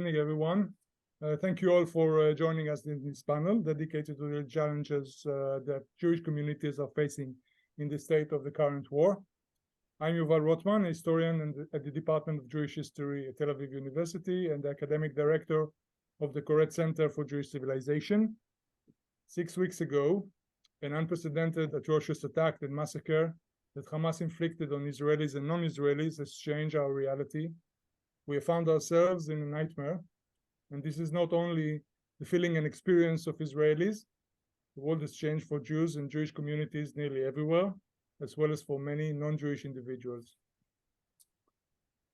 evening, everyone. Thank you all for joining us in this panel dedicated to the challenges that Jewish communities are facing in the state of the current war. I'm Youval Rotman, a historian at the Department of Jewish History at Tel Aviv University and the academic director of the Koret Center for Jewish Civilization. 6 weeks ago, an unprecedented atrocious attack and massacre that Hamas inflicted on Israelis and non-Israelis has changed our reality. We have found ourselves in a nightmare, and this is not only the feeling and experience of Israelis. The world has changed for Jews and Jewish communities nearly everywhere, as well as for many non-Jewish individuals.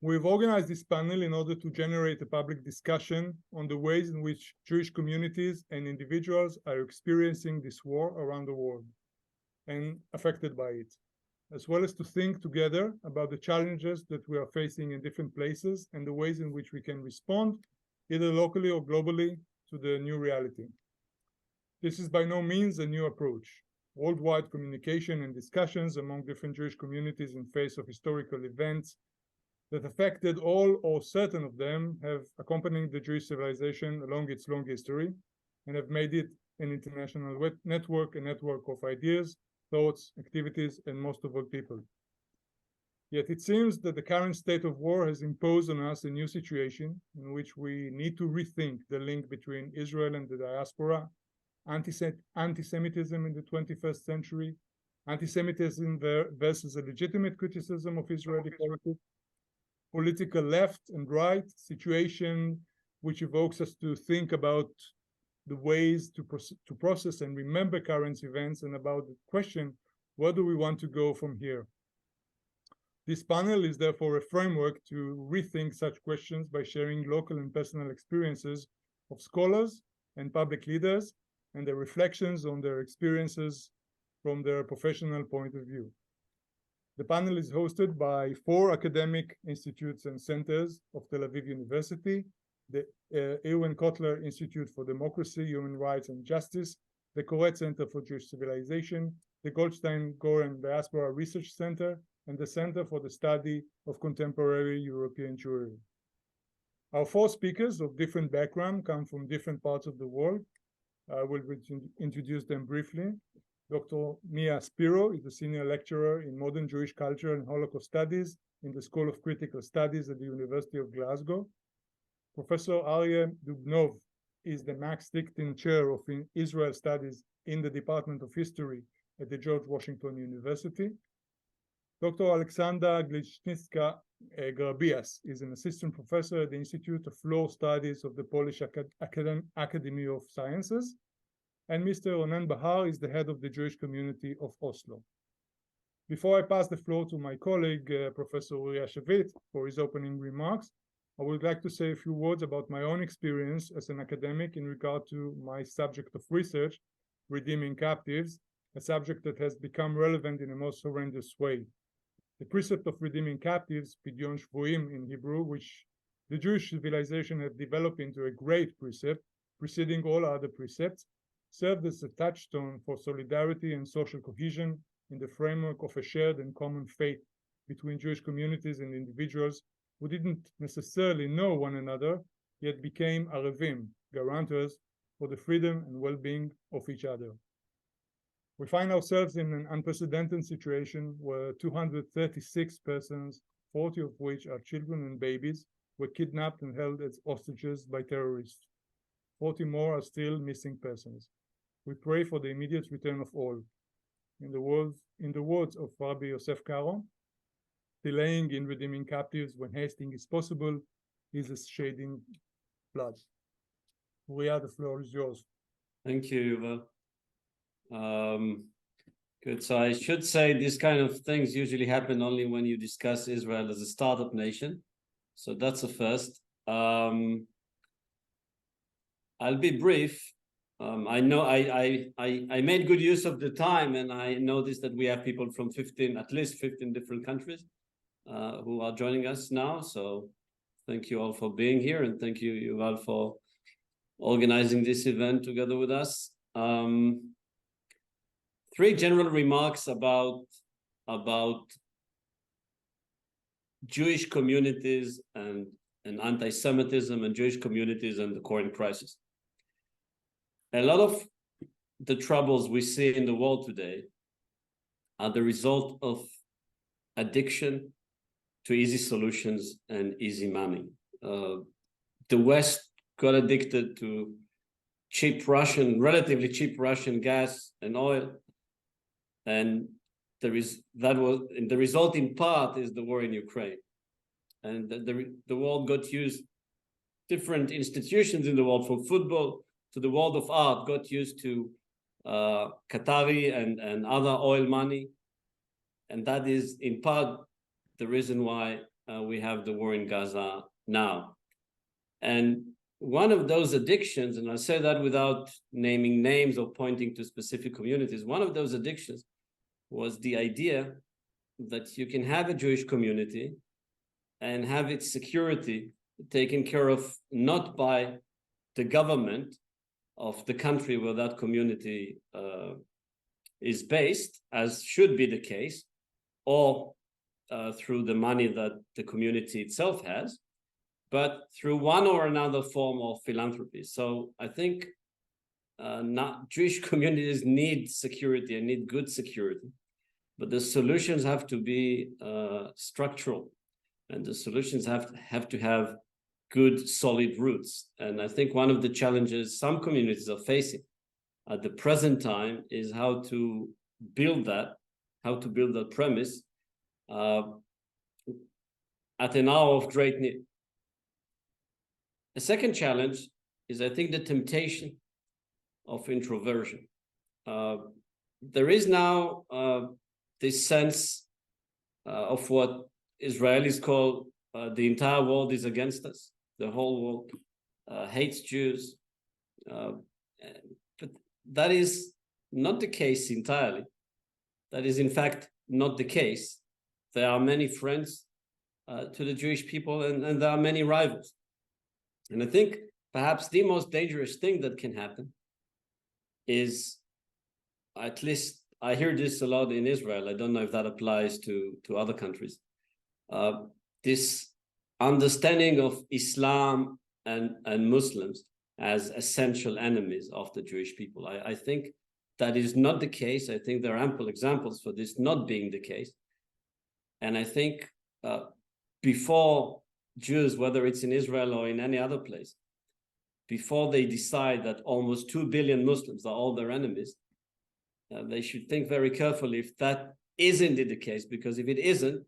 We've organized this panel in order to generate a public discussion on the ways in which Jewish communities and individuals are experiencing this war around the world and affected by it, as well as to think together about the challenges that we are facing in different places and the ways in which we can respond, either locally or globally, to the new reality. This is by no means a new approach. Worldwide communication and discussions among different Jewish communities in face of historical events that affected all or certain of them have accompanied the Jewish civilization along its long history and have made it an international network, a network of ideas, thoughts, activities, and most of all people. Yet it seems that the current state of war has imposed on us a new situation in which we need to rethink the link between Israel and the diaspora, anti-Semitism in the 21st century, anti-Semitism versus a legitimate criticism of Israeli politics, political left and right situation, which evokes us to think about the ways to process and remember current events, and about the question, where do we want to go from here? This panel is therefore a framework to rethink such questions by sharing local and personal experiences of scholars and public leaders and their reflections on their experiences from their professional point of view. The panel is hosted by 4 academic institutes and centers of Tel Aviv University: the Irwin Cotler Institute for Democracy, Human Rights and Justice, the Koret Center for Jewish Civilization, the Goldstein-Goren Diaspora Research Center, and the Center for the Study of Contemporary European Jewry. Our 4 speakers of different background come from different parts of the world. I will introduce them briefly. Dr. Mia Spiro is a senior lecturer in modern Jewish culture and Holocaust studies in the School of Critical Studies at the University of Glasgow. Professor Arieh Dubnov is the Max Dickton Chair of Israel Studies in the Department of History at the George Washington University. Dr. Aleksandra Gliszczyńska-Grabias is an assistant professor at the Institute of Law Studies of the Polish Academy of Sciences. And Mr. Ronen Bahar is the head of the Jewish community of Oslo. Before I pass the floor to my colleague, Professor Uriya Shavit, for his opening remarks, I would like to say a few words about my own experience as an academic in regard to my subject of research, redeeming captives, a subject that has become relevant in a most horrendous way. The precept of redeeming captives, Pidyon Shvuim in Hebrew, which the Jewish civilization have developed into a great precept, preceding all other precepts, served as a touchstone for solidarity and social cohesion in the framework of a shared and common faith between Jewish communities and individuals who didn't necessarily know one another, yet became Arevim, guarantors for the freedom and well-being of each other. We find ourselves in an unprecedented situation where 236 persons, 40 of which are children and babies, were kidnapped and held as hostages by terrorists. 40 more are still missing persons. We pray for the immediate return of all. In the words of Rabbi Yosef Karo, delaying in redeeming captives when hastening is possible is a shedding blood. Uriya, the floor is yours. Thank you, Youval. Good. So I should say these kind of things usually happen only when you discuss Israel as a startup nation. So that's a first. I'll be brief. I know I made good use of the time, and I noticed that we have people from at least 15 different countries who are joining us now. So thank you all for being here, and thank you, Youval, for organizing this event together with us. 3 general remarks about Jewish communities and and anti-Semitism and Jewish communities and the Koren crisis. A lot of the troubles we see in the world today are the result of addiction to easy solutions and easy money. The West got addicted to relatively cheap Russian gas and oil, and the result in part is the war in Ukraine. And the world got used, different institutions in the world, from football to the world of art, got used to Qatari and other oil money. And that is in part the reason why we have the war in Gaza now. And one of those addictions, and I say that without naming names or pointing to specific communities, one of those addictions was the idea that you can have a Jewish community and have its security taken care of not by the government of the country where that community is based, as should be the case, or through the money that the community itself has, but through one or another form of philanthropy. So I think Jewish communities need security and need good security, but the solutions have to be structural, and the solutions have to have good, solid roots. And I think one of the challenges some communities are facing at the present time is how to build that premise at an hour of great need. A second challenge is, I think, the temptation of introversion. There is now this sense of what Israelis call the entire world is against us. The whole world hates Jews. But that is not the case entirely. That is, in fact, not the case. There are many friends to the Jewish people, and there are many rivals. And I think perhaps the most dangerous thing that can happen is, at least I hear this a lot in Israel, I don't know if that applies to other countries, this understanding of Islam and Muslims as essential enemies of the Jewish people. I think that is not the case. I think there are ample examples for this not being the case. And I think before Jews, whether it's in Israel or in any other place, before they decide that almost 2 billion Muslims are all their enemies, they should think very carefully if that is indeed the case, because if it isn't,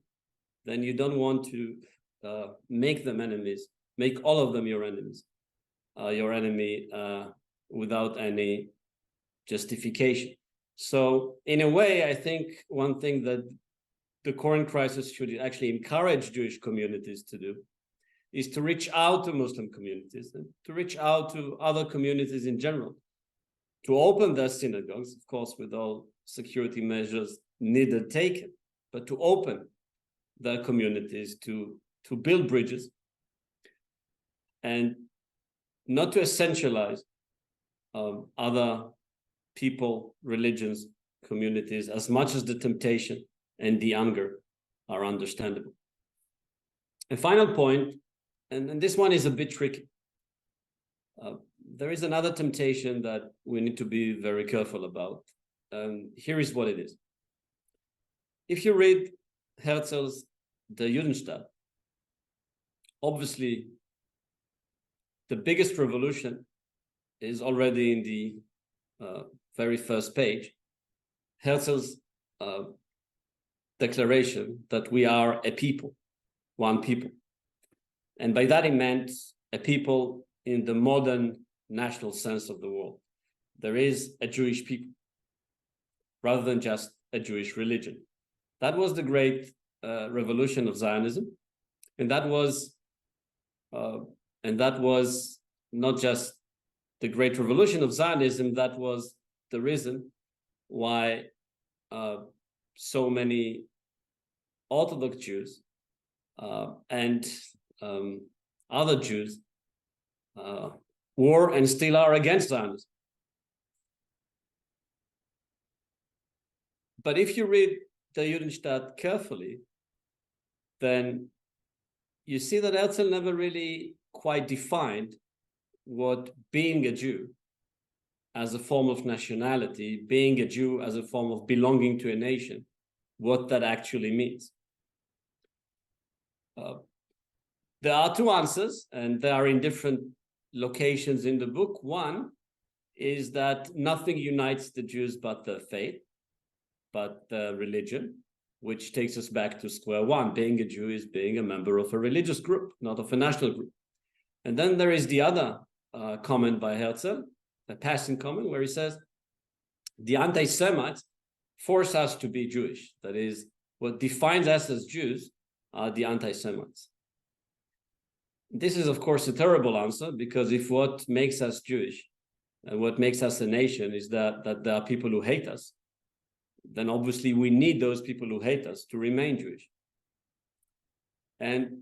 then you don't want to make them enemies, make all of them your enemies, your enemy without any justification. So in a way, I think one thing that the Koren crisis should actually encourage Jewish communities to do is to reach out to Muslim communities and to reach out to other communities in general, to open their synagogues, of course, with all security measures needed taken, but to open their communities, to build bridges, and not to essentialize other people, religions, communities, as much as the temptation and the anger are understandable. A final point, and this one is a bit tricky. There is another temptation that we need to be very careful about. Here is what it is. If you read Herzl's The Judenstaat, obviously the biggest revolution is already in the very first page. Herzl's declaration that we are a people, one people. And by that he meant a people in the modern national sense of the word. There is a Jewish people, rather than just a Jewish religion. That was the great revolution of Zionism, and that was not just the great revolution of Zionism. That was the reason why so many Orthodox Jews and other Jews were and still are against Zionism. But if you read the Judenstaat carefully, then you see that Herzl never really quite defined what being a Jew as a form of nationality, being a Jew as a form of belonging to a nation, what that actually means. There are two answers, and they are in different locations in the book. One is that nothing unites the Jews but the faith, but the religion, which takes us back to square one. Being a Jew is being a member of a religious group, not of a national group. And then there is the other comment by Herzl, a passing comment, where he says, the anti-Semites force us to be Jewish. That is, what defines us as Jews are the anti-Semites. This is, of course, a terrible answer, because if what makes us Jewish and what makes us a nation is that there are people who hate us, then obviously we need those people who hate us to remain Jewish. And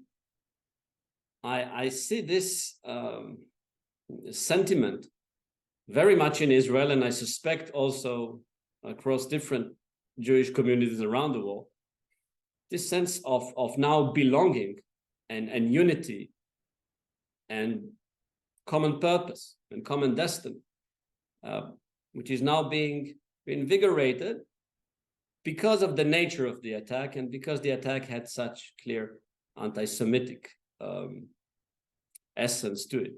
I see this sentiment very much in Israel, and I suspect also across different Jewish communities around the world, this sense of now belonging and unity and common purpose and common destiny, which is now being reinvigorated because of the nature of the attack and because the attack had such clear anti-Semitic essence to it.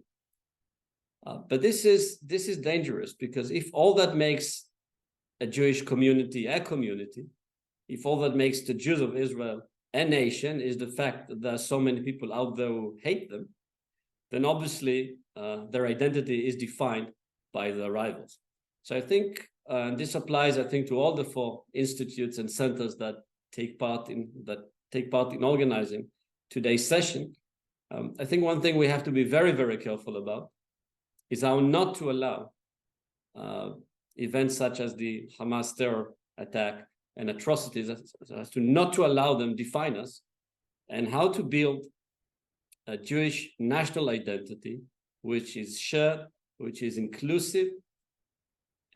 But this is dangerous, because if all that makes a Jewish community a community, if all that makes the Jews of Israel a nation is the fact that there are so many people out there who hate them, then obviously their identity is defined by their rivals. So I think, and this applies, I think, to all the 4 institutes and centers that take part in organizing today's session. I think one thing we have to be very, very careful about is how not to allow events such as the Hamas terror attack and atrocities, as to not to allow them define us, and how to build a Jewish national identity which is shared, which is inclusive,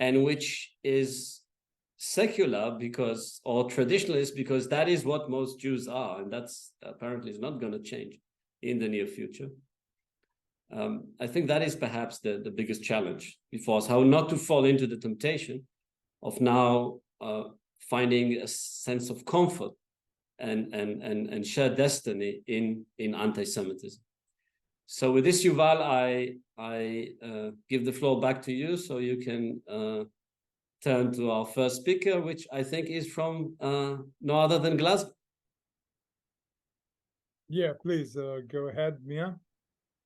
and which is secular, because, or traditionalist, because that is what most Jews are, and that's apparently is not going to change in the near future. I think that is perhaps the biggest challenge before us, how not to fall into the temptation of now finding a sense of comfort and shared destiny in anti-Semitism. So with this, Youval, I give the floor back to you, so you can turn to our first speaker, which I think is from no other than Glasgow. Yeah, please go ahead, Mia.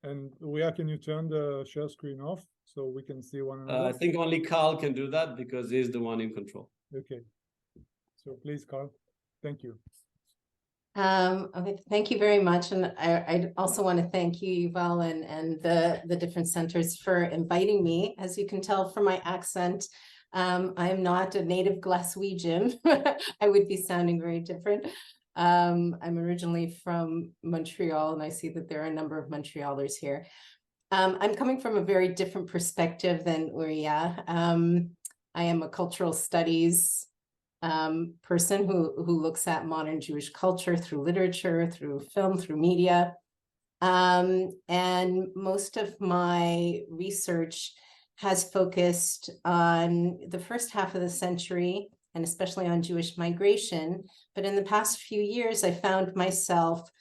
And Uriya, can you turn the share screen off so we can see one another? I think only Carl can do that, because he's the one in control. Okay. So please, Carl. Thank you. Okay, thank you very much. And I also want to thank you, Youval, and the different centers for inviting me. As you can tell from my accent, I'm not a native Glaswegian. I would be sounding very different. I'm originally from Montreal, and I see that there are a number of Montrealers here. I'm coming from a very different perspective than Uriya. I am a cultural studies person who looks at modern Jewish culture through literature, through film, through media. And most of my research has focused on the first half of the century, and especially on Jewish migration. But in the past few years, I found myself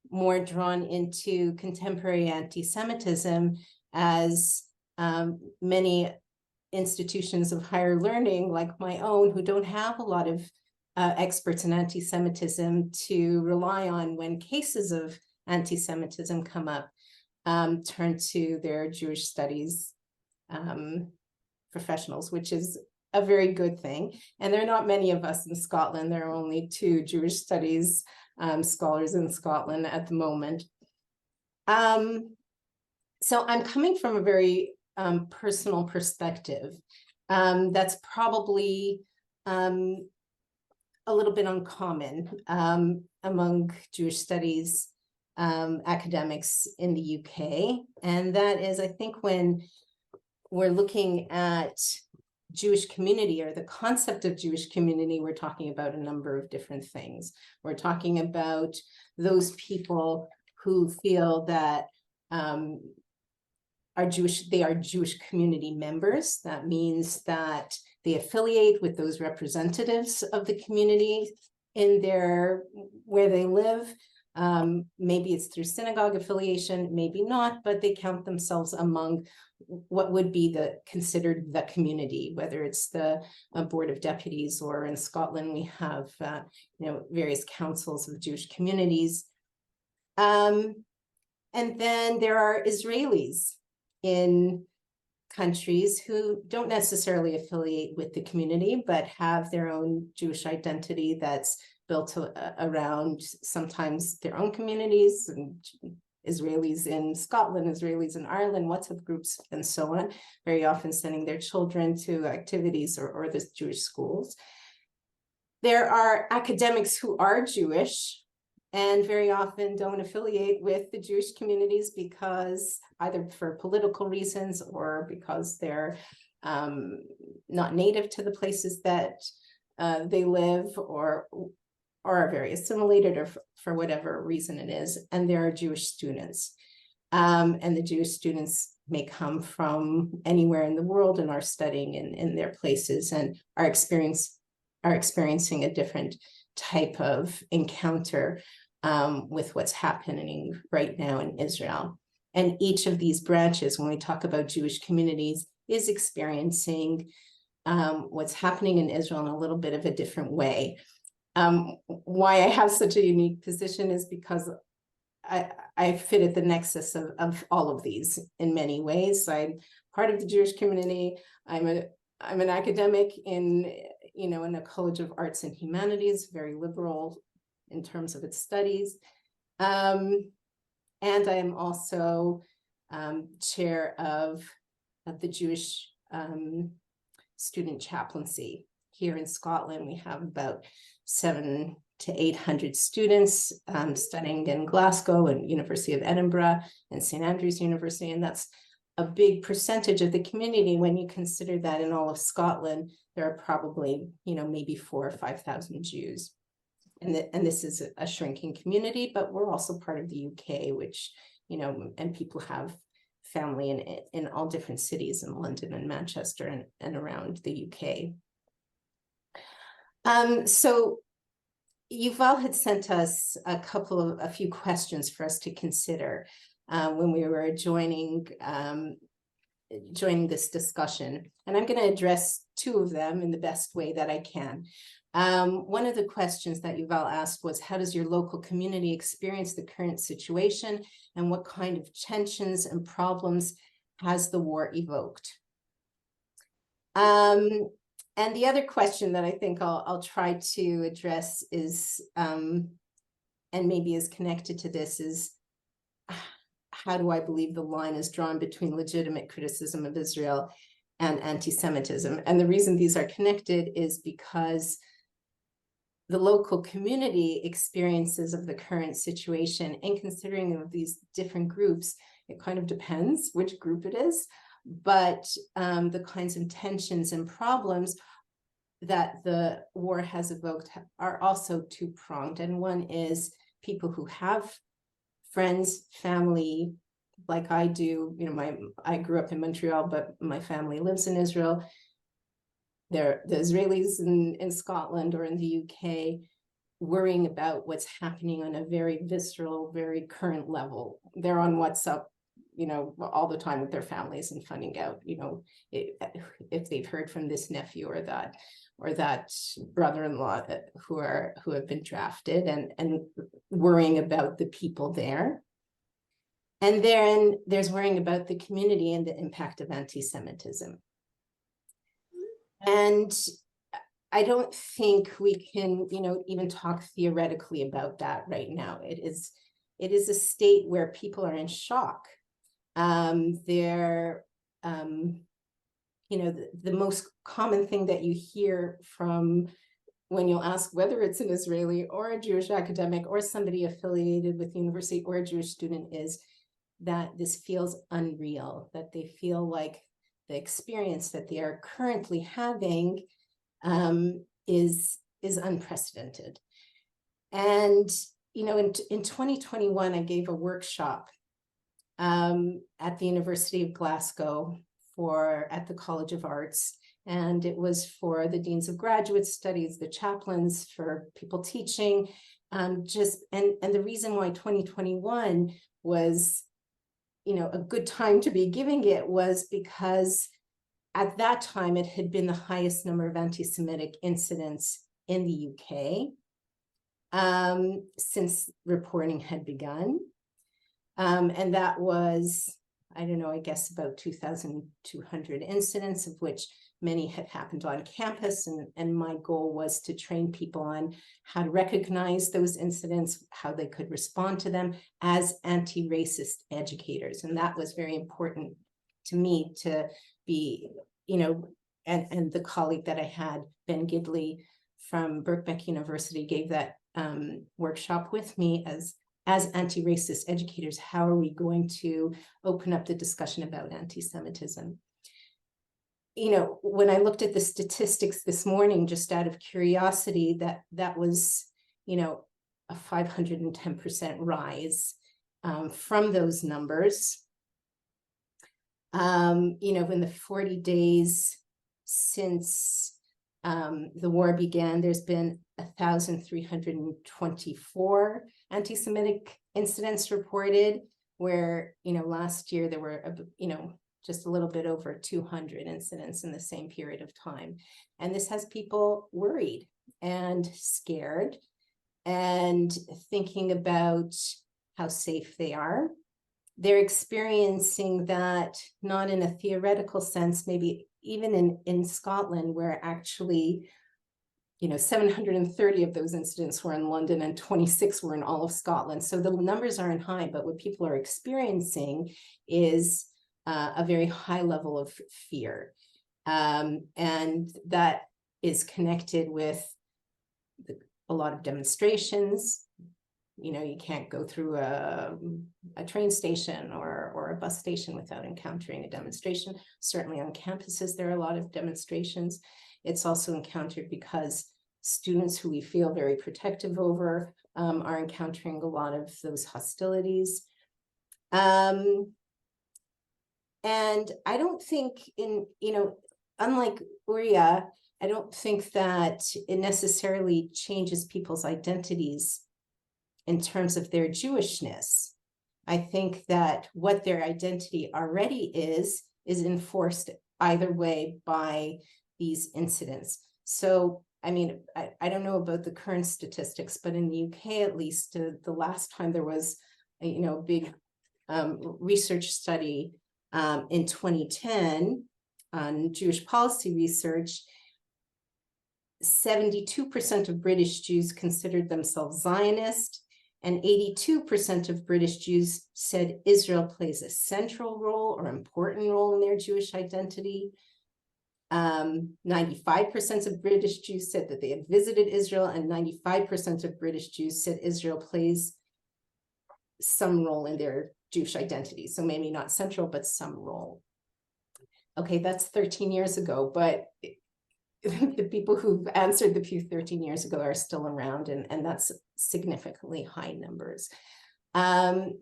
more drawn into contemporary anti-Semitism, as many institutions of higher learning like my own, who don't have a lot of experts in anti-Semitism to rely on when cases of anti-Semitism come up, turn to their Jewish studies professionals, which is a very good thing. And there are not many of us in Scotland. There are only 2 Jewish studies scholars in Scotland at the moment. So I'm coming from a very personal perspective. That's probably a little bit uncommon among Jewish studies academics in the UK. And that is, I think, when we're looking at Jewish community, or the concept of Jewish community, we're talking about a number of different things. We're talking about those people who feel that they are Jewish community members. That means that they affiliate with those representatives of the community in where they live. Maybe it's through synagogue affiliation, maybe not, but they count themselves among what would be considered the community, whether it's the Board of Deputies, or in Scotland we have various councils of Jewish communities. And then there are Israelis in countries who don't necessarily affiliate with the community, but have their own Jewish identity that's built around sometimes their own communities, and Israelis in Scotland, Israelis in Ireland, WhatsApp groups, and so on, very often sending their children to activities or the Jewish schools. There are academics who are Jewish and very often don't affiliate with the Jewish communities because either for political reasons or because they're not native to the places that they live, or are very assimilated, or for whatever reason it is. And there are Jewish students. And the Jewish students may come from anywhere in the world and are studying in their places and are experiencing a different type of encounter with what's happening right now in Israel. And each of these branches, when we talk about Jewish communities, is experiencing what's happening in Israel in a little bit of a different way. Why I have such a unique position is because I fit at the nexus of all of these in many ways. I'm part of the Jewish community. I'm an academic in a College of Arts and Humanities, very liberal in terms of its studies. And I am also chair of the Jewish student chaplaincy. Here in Scotland, we have about 700 to 800 students studying in Glasgow and University of Edinburgh and St. Andrews University. And that's a big percentage of the community when you consider that in all of Scotland, there are probably, maybe 4,000 or 5,000 Jews. And this is a shrinking community, but we're also part of the UK, which, and people have family in all different cities in London and Manchester and around the UK. So Youval had sent us a few questions for us to consider when we were joining this discussion. And I'm going to address two of them in the best way that I can. One of the questions that Youval asked was, how does your local community experience the current situation, and what kind of tensions and problems has the war evoked? And the other question that I think I'll try to address is, and maybe is connected to this, is how do I believe the line is drawn between legitimate criticism of Israel and anti-Semitism? And the reason these are connected is because the local community experiences of the current situation, and considering of these different groups, it kind of depends which group it is, but the kinds of tensions and problems that the war has evoked are also two-pronged. And one is people who have friends, family, like I do. I grew up in Montreal, but my family lives in Israel. The Israelis in Scotland or in the UK worrying about what's happening on a very visceral, very current level. They're on WhatsApp, all the time with their families and finding out, if they've heard from this nephew or that brother-in-law who have been drafted, and worrying about the people there. And then there's worrying about the community and the impact of anti-Semitism. And I don't think we can, even talk theoretically about that right now. It is a state where people are in shock. The most common thing that you hear from when you'll ask whether it's an Israeli or a Jewish academic or somebody affiliated with the university or a Jewish student is that this feels unreal, that they feel like the experience that they are currently having is unprecedented. And in 2021, I gave a workshop at the University of Glasgow at the College of Arts. And it was for the deans of graduate studies, the chaplains, for people teaching, and the reason why 2021 was, a good time to be giving it was because at that time it had been the highest number of anti-Semitic incidents in the UK since reporting had begun. And that was, I don't know, I guess about 2,200 incidents, of which many had happened on campus. And my goal was to train people on how to recognize those incidents, how they could respond to them as anti-racist educators. And that was very important to me to be, and the colleague that I had, Ben Gidley from Birkbeck University, gave that workshop with me as anti-racist educators. How are we going to open up the discussion about anti-Semitism? When I looked at the statistics this morning, just out of curiosity, that was, a 510% rise from those numbers. In the 40 days since the war began, there's been 1,324 anti-Semitic incidents reported, where, last year there were, just a little bit over 200 incidents in the same period of time. And this has people worried and scared and thinking about how safe they are. They're experiencing that not in a theoretical sense, maybe even in Scotland, where actually 730 of those incidents were in London and 26 were in all of Scotland. So the numbers aren't high, but what people are experiencing is a very high level of fear. And that is connected with a lot of demonstrations. You can't go through a train station or a bus station without encountering a demonstration. Certainly on campuses, there are a lot of demonstrations. It's also encountered because students who we feel very protective over are encountering a lot of those hostilities. And I don't think unlike Uriya, I don't think that it necessarily changes people's identities in terms of their Jewishness. I think that what their identity already is enforced either way by these incidents. So, I mean, I don't know about the current statistics, but in the UK, at least, the last time there was a big research study in 2010 on Jewish policy research, 72% of British Jews considered themselves Zionist, and 82% of British Jews said Israel plays a central role or important role in their Jewish identity. 95% of British Jews said that they had visited Israel, and 95% of British Jews said Israel plays some role in their Jewish identity. So maybe not central, but some role. Okay, that's 13 years ago, but the people who've answered the Pew 13 years ago are still around, and that's significantly high numbers. The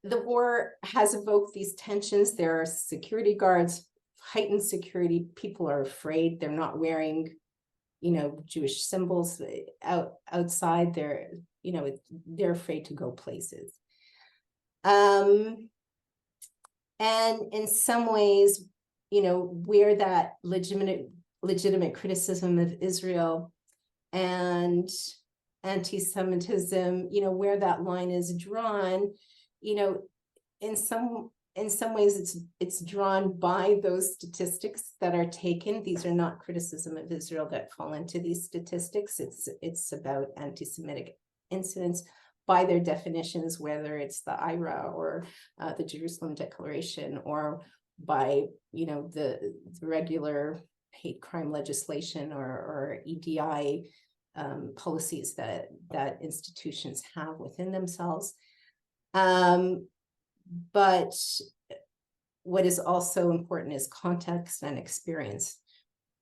war has evoked these tensions. There are security guards, heightened security. People are afraid. They're not wearing Jewish symbols outside. They're afraid to go places. And in some ways, where that legitimate criticism of Israel and anti-Semitism, where that line is drawn, in some ways it's drawn by those statistics that are taken. These are not criticism of Israel that fall into these statistics. It's about anti-Semitic incidents by their definitions, whether it's the Arieh or the Jerusalem Declaration, or by the regular hate crime legislation or EDI policies that institutions have within themselves. But what is also important is context and experience.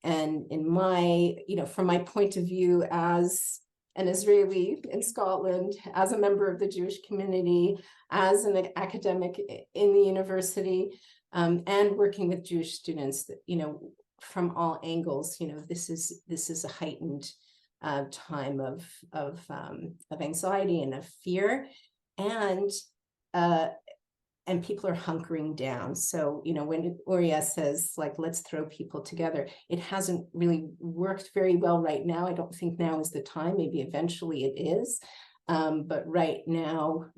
And in my, from my point of view as an Israeli in Scotland, as a member of the Jewish community, as an academic in the university, and working with Jewish students, from all angles, this is a heightened time of anxiety and of fear, and people are hunkering down. So, when Uriya says, like, let's throw people together, it hasn't really worked very well right now. I don't think now is the time. Maybe eventually it is. But right now,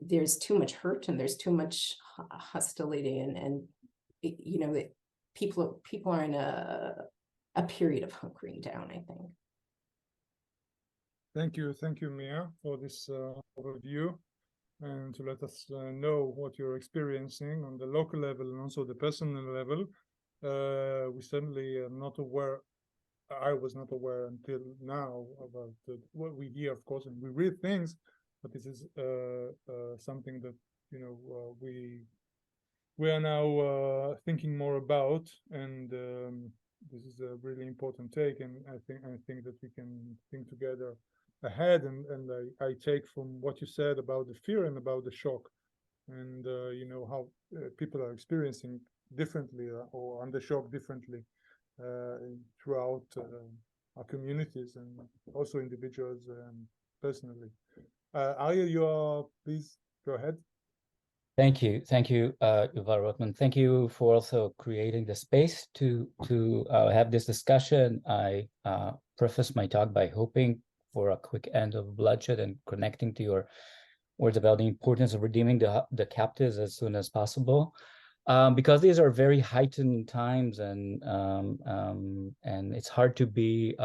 there's too much hurt and there's too much hostility, and people are in a period of hunkering down, I think. Thank you, Mia, for this overview, and to let us know what you're experiencing on the local level and also the personal level. We certainly are not aware. I was not aware until now about what we hear, of course, and we read things, but this is something that we are now thinking more about, and this is a really important take, and I think that we can think together ahead, and I take from what you said about the fear and about the shock, and how people are experiencing differently or under shock differently throughout our communities and also individuals personally. Arieh, please go ahead. Thank you, Youval, Rotman. Thank you for also creating the space to have this discussion. I preface my talk by hoping for a quick end of bloodshed and connecting to your words about the importance of redeeming the captives as soon as possible, because these are very heightened times, and it's hard to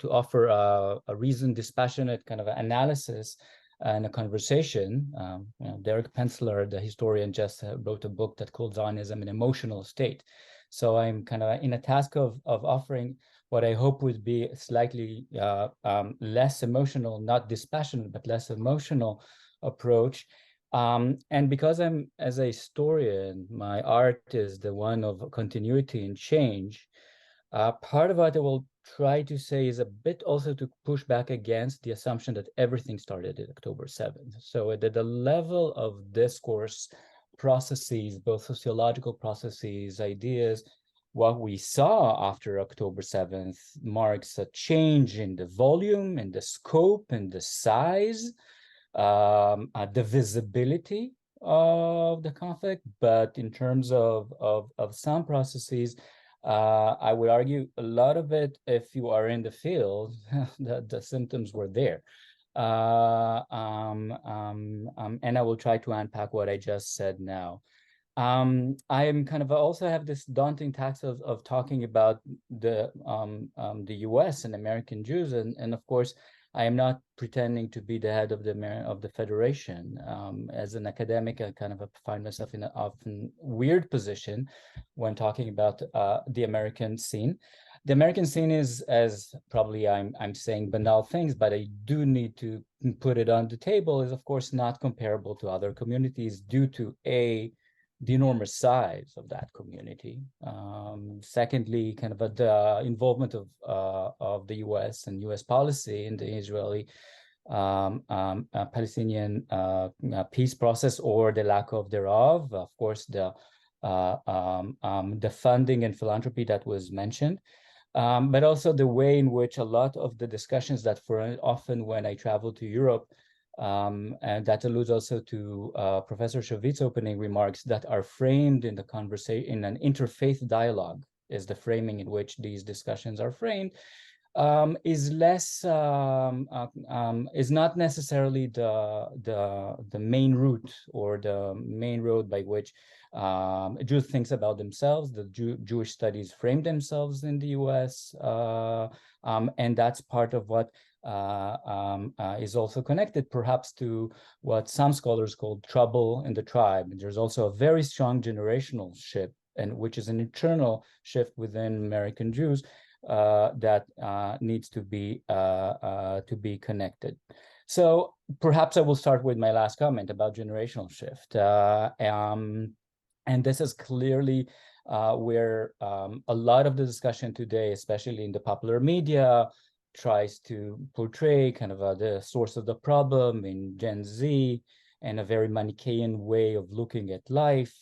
offer a reasoned, dispassionate kind of analysis and a conversation. Derek Pensler, the historian, just wrote a book that called Zionism an Emotional State. So I'm kind of in a task of offering what I hope would be slightly less emotional, not dispassionate, but less emotional approach. And because I'm, as a historian, my art is the one of continuity and change, part of what I will try to say is a bit also to push back against the assumption that everything started at October 7th. So at the level of discourse processes, both sociological processes, ideas, what we saw after October 7th marks a change in the volume, in the scope, and the size, the visibility of the conflict. But in terms of some processes, I would argue a lot of it, if you are in the field, the symptoms were there. And I will try to unpack what I just said now. I am kind of also have this daunting task of talking about the U.S. and American Jews, and of course, I am not pretending to be the head of the federation. As an academic, I kind of find myself in an often weird position when talking about the American scene. The American scene is, as probably I'm saying banal things, but I do need to put it on the table, is of course not comparable to other communities due to the enormous size of that community. Secondly, kind of the involvement of the U.S. and U.S. policy in the Israeli Palestinian peace process, or the lack of thereof. Of course, the funding and philanthropy that was mentioned, but also the way in which a lot of the discussions that for often when I travel to Europe, and that alludes also to Professor Shavit's opening remarks, that are framed in the conversation in an interfaith dialogue, is the framing in which these discussions are framed, is less is not necessarily the main route or the main road by which a Jew thinks about themselves. The Jewish studies frame themselves in the U.S., and that's part of what is also connected perhaps to what some scholars call trouble in the tribe. And there's also a very strong generational shift, and which is an internal shift within American Jews that needs to be connected. So perhaps I will start with my last comment about generational shift. And this is clearly where a lot of the discussion today, especially in the popular media, tries to portray kind of the source of the problem in Gen Z and a very Manichaean way of looking at life.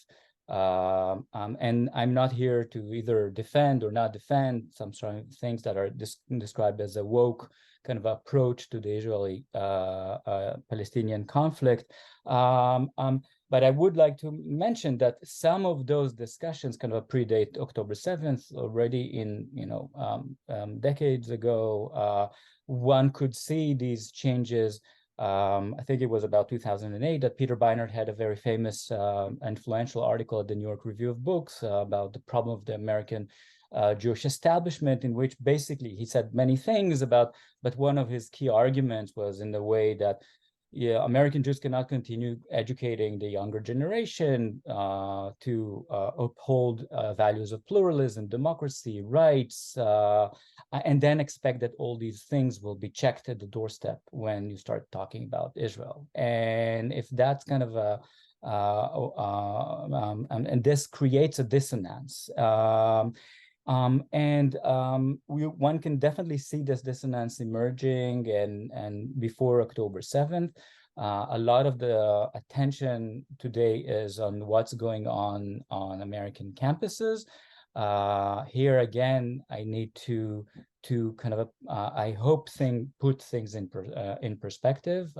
And I'm not here to either defend or not defend some sort of things that are described as a woke kind of approach to the Israeli-Palestinian conflict. But I would like to mention that some of those discussions kind of predate October 7th already in, decades ago. One could see these changes. I think it was about 2008 that Peter Beinart had a very famous, influential article at the New York Review of Books about the problem of the American Jewish establishment, in which basically he said many things about, but one of his key arguments was in the way that American Jews cannot continue educating the younger generation to uphold values of pluralism, democracy, rights, and then expect that all these things will be checked at the doorstep when you start talking about Israel. And if that's kind of and this creates a dissonance. One can definitely see this dissonance emerging, and before October 7th, a lot of the attention today is on what's going on American campuses. Here again, I need to kind of I hope put things in perspective.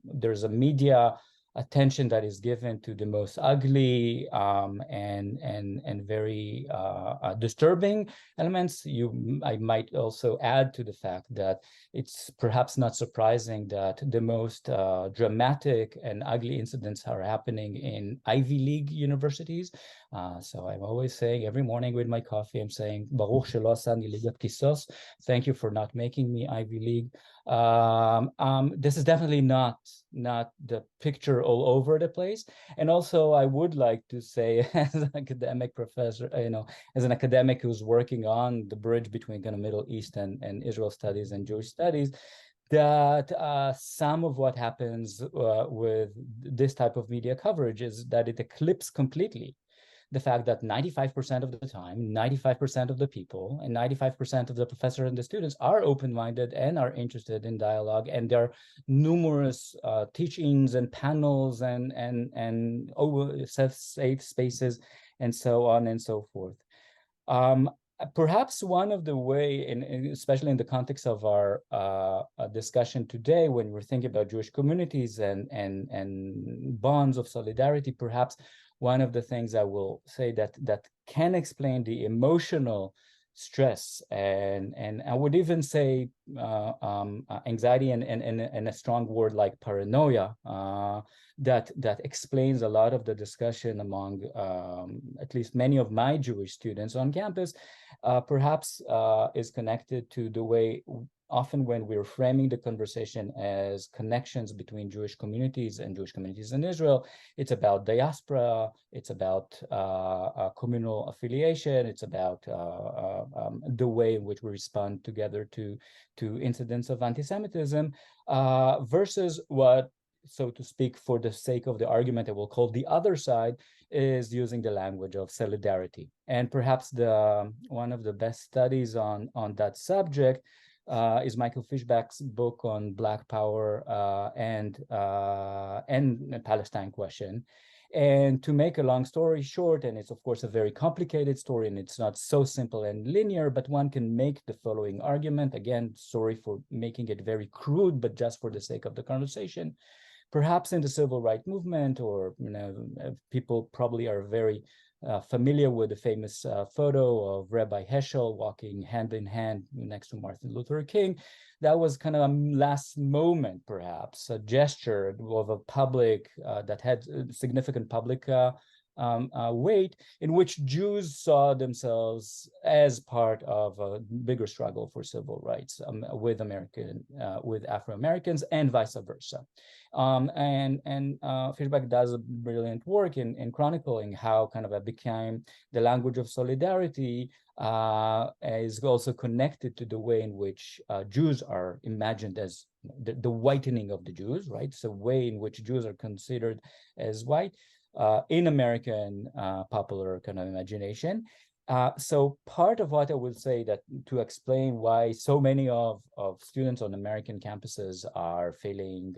There's a media attention that is given to the most ugly and very disturbing elements. I might also add to the fact that it's perhaps not surprising that the most dramatic and ugly incidents are happening in Ivy League universities. So I'm always saying, every morning with my coffee, I'm saying, Baruch shelo asani ligat kisos. Thank you for not making me Ivy League. This is definitely not the picture all over the place. And also, I would like to say, as an academic professor, as an academic who's working on the bridge between kind of Middle East and Israel studies and Jewish studies, that some of what happens with this type of media coverage is that it eclipses completely the fact that 95% of the time, 95% of the people, and 95% of the professors and the students are open-minded and are interested in dialogue, and there are numerous teachings and panels and safe spaces and so on and so forth. Perhaps one of the way, especially in the context of our discussion today, when we're thinking about Jewish communities and bonds of solidarity, perhaps one of the things I will say that can explain the emotional stress and I would even say anxiety and a strong word like paranoia that explains a lot of the discussion among at least many of my Jewish students on campus, perhaps is connected to the way often when we're framing the conversation as connections between Jewish communities and Jewish communities in Israel, it's about diaspora, it's about communal affiliation, it's about the way in which we respond together to incidents of anti-Semitism, versus what, so to speak, for the sake of the argument, I will call the other side, is using the language of solidarity. And perhaps one of the best studies on that subject is Michael Fishback's book on Black Power and the Palestine question. And to make a long story short, and it's of course a very complicated story and it's not so simple and linear, but one can make the following argument. Again, sorry for making it very crude, but just for the sake of the conversation. Perhaps in the civil rights movement, or people probably are very familiar with the famous photo of Rabbi Heschel walking hand in hand next to Martin Luther King. That was kind of a last moment, perhaps, a gesture of a public that had significant public weight, in which Jews saw themselves as part of a bigger struggle for civil rights with Afro-Americans and vice versa. Fishback does a brilliant work in chronicling how kind of it became the language of solidarity is also connected to the way in which Jews are imagined as the whitening of the Jews, right? So way in which Jews are considered as white. in American popular kind of imagination. So part of what I would say that to explain why so many of students on American campuses are feeling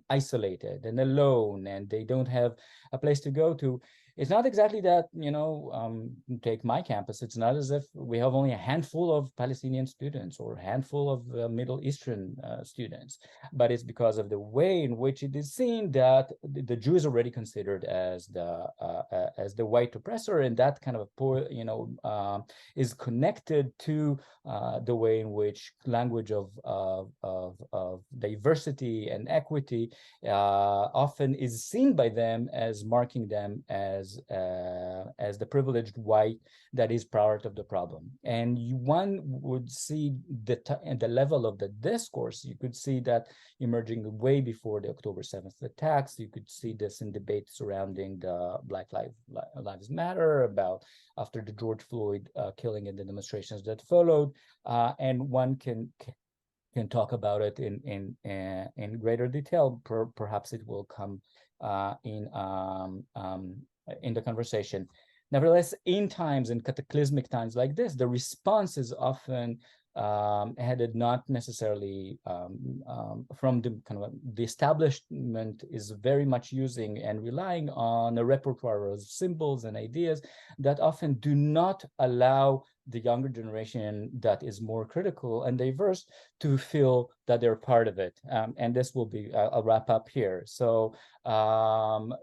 isolated and alone, and they don't have a place to go to, it's not exactly that, take my campus. It's not as if we have only a handful of Palestinian students or a handful of Middle Eastern students, but it's because of the way in which it is seen that the Jew is already considered as the white oppressor, and that kind of is connected to the way in which language of diversity and equity often is seen by them as marking them as the privileged white that is part of the problem. And one would see at the level of the discourse, you could see that emerging way before the October 7th attacks. You could see this in debate surrounding the Black Lives Matter, about after the George Floyd killing and the demonstrations that followed, and one can talk about it in greater detail. Perhaps it will come in the conversation. Nevertheless, in cataclysmic times like this, the response is often headed not necessarily from the kind of the establishment is very much using and relying on a repertoire of symbols and ideas that often do not allow the younger generation that is more critical and diverse to feel that they're part of it. And this will be, I'll wrap up here. So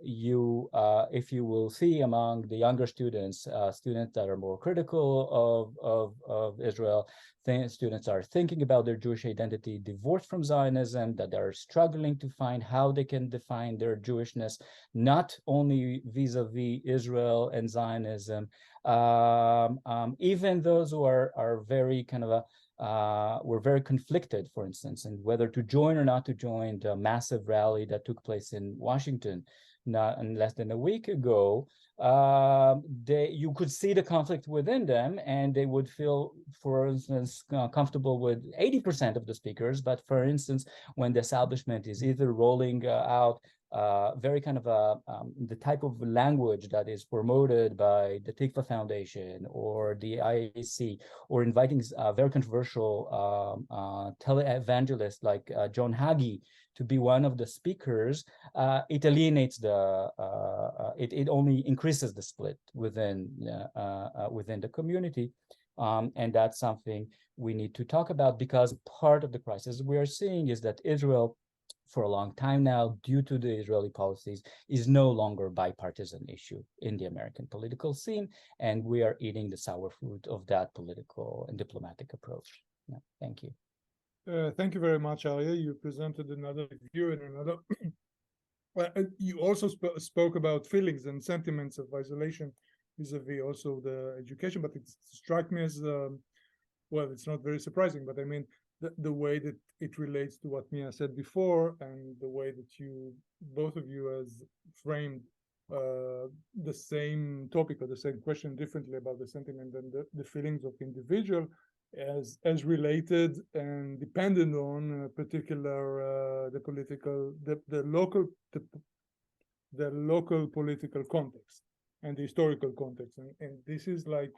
if you will see among the younger students, students that are more critical of Israel, students are thinking about their Jewish identity divorced from Zionism, that they're struggling to find how they can define their Jewishness, not only vis-a-vis Israel and Zionism, even those who are very kind of were very conflicted, for instance, and whether to join or not to join the massive rally that took place in Washington less than a week ago. You could see the conflict within them, and they would feel, for instance, comfortable with 80% of the speakers. But for instance, when the establishment is either rolling out very kind of the type of language that is promoted by the Tikva Foundation or the IAC, or inviting very controversial televangelists like John Hagee to be one of the speakers, it alienates it only increases the split within the community. And that's something we need to talk about, because part of the crisis we are seeing is that Israel, for a long time now, due to the Israeli policies, is no longer a bipartisan issue in the American political scene, and we are eating the sour fruit of that political and diplomatic approach. Yeah, thank you. Thank you very much, Arieh. You presented another view and another. Well, you also spoke about feelings and sentiments of isolation vis-a-vis also the education, but it struck me as well, it's not very surprising, but I mean, the way that it relates to what Mia said before, and the way that both of you has framed the same topic or the same question differently about the sentiment and the feelings of individual as related and dependent on particular the local political context and the historical context, and this is like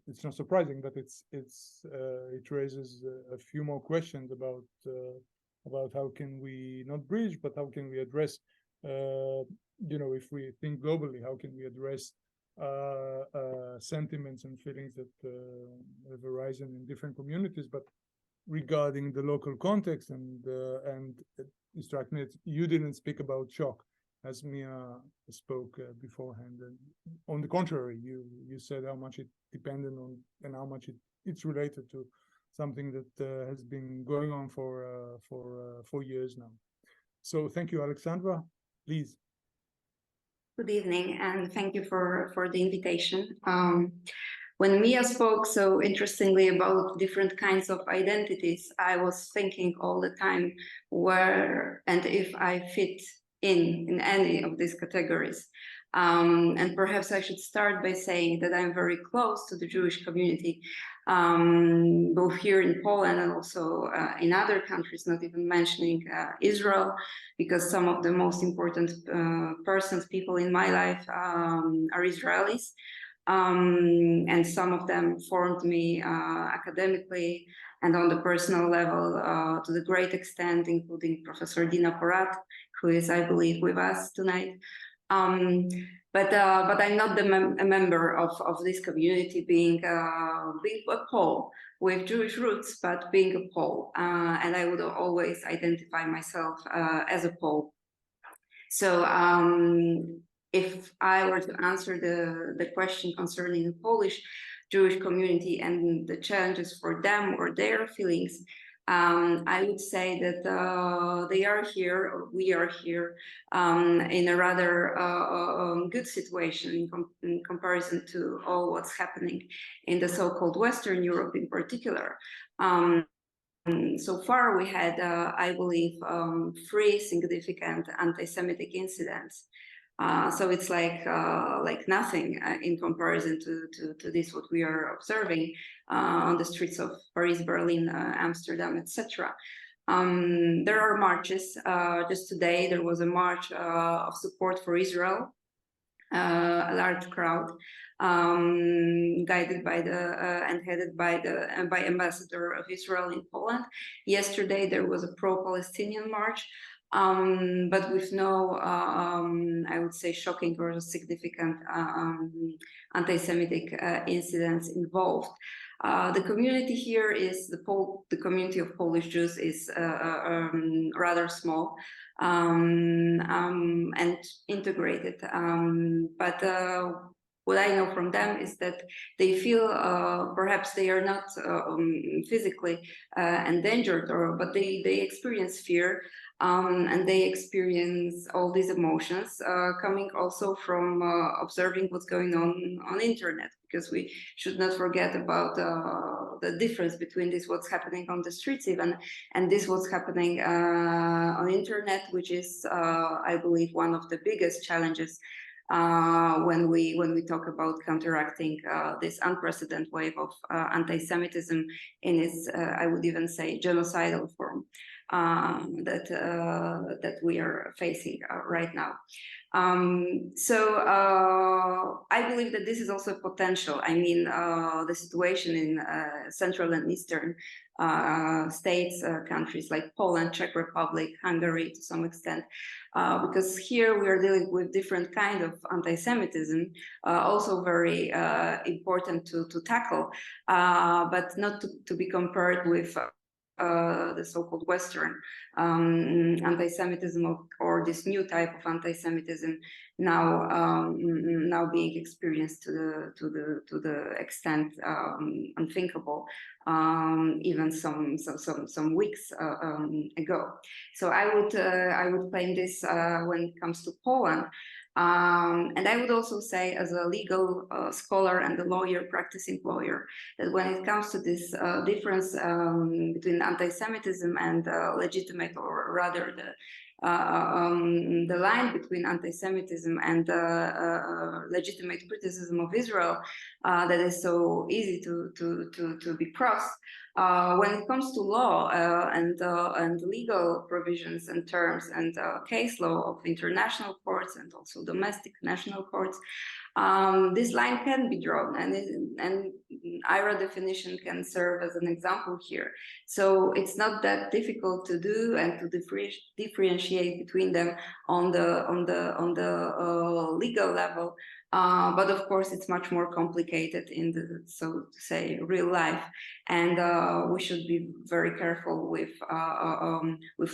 it's not surprising that it raises a few more questions about how can we not bridge, but how can we address if we think globally, how can we address sentiments and feelings that have arisen in different communities, but regarding the local context. And it struck me that you didn't speak about shock, as Mia spoke beforehand. And on the contrary, you said how much it depended on and how much it's related to something that has been going on for 4 years now. So thank you, Aleksandra. Please. Good evening, and thank you for the invitation. When Mia spoke so interestingly about different kinds of identities, I was thinking all the time where and if I fit in any of these categories. And perhaps I should start by saying that I'm very close to the Jewish community, both here in Poland and also in other countries, not even mentioning Israel, because some of the most important people in my life are Israelis. And some of them formed me academically and on the personal level to the great extent, including Professor Dina Koret, who is, I believe, with us tonight. But I'm not a member of this community, being a Pole with Jewish roots, but being a Pole, and I would always identify myself as a Pole. So if I were to answer the question concerning the Polish Jewish community and the challenges for them or their feelings, I would say that they are here, or we are here, in a rather good situation in comparison to all what's happening in the so-called Western Europe in particular. So far, we had, I believe, 3 significant anti-Semitic incidents. So it's like nothing in comparison to this what we are observing on the streets of Paris, Berlin, Amsterdam, etc. There are marches. Just today there was a march of support for Israel, a large crowd, guided by and headed by Ambassador of Israel in Poland. Yesterday there was a pro-Palestinian march. But with no, I would say, shocking or significant anti-Semitic incidents involved. The community here is the community of Polish Jews is rather small and integrated. But what I know from them is that they feel perhaps they are not physically endangered, but they experience fear. And they experience all these emotions coming also from observing what's going on internet, because we should not forget about the difference between this what's happening on the streets even and this what's happening on internet, which is I believe one of the biggest challenges when we talk about counteracting this unprecedented wave of anti-Semitism in its I would even say genocidal form that we are facing right now. So I believe that this is also potential. I mean, the situation in Central and Eastern states, countries like Poland, Czech Republic, Hungary to some extent, because here we are dealing with different kind of anti-Semitism, also very important to tackle, but not to be compared with the so-called Western anti-Semitism or this new type of anti-Semitism now being experienced to the extent unthinkable even some weeks ago. So I would claim this when it comes to Poland. And I would also say, as a legal scholar and a lawyer, practicing lawyer, that when it comes to this difference between anti-Semitism and legitimate, or rather the line between anti-Semitism and legitimate criticism of Israel, that is so easy to be crossed. When it comes to law and legal provisions and terms and case law of international courts and also domestic national courts, this line can be drawn, and IRA definition can serve as an example here. So it's not that difficult to do and to differentiate between them on the legal level. But of course, it's much more complicated in the, so to say, real life, and we should be very careful with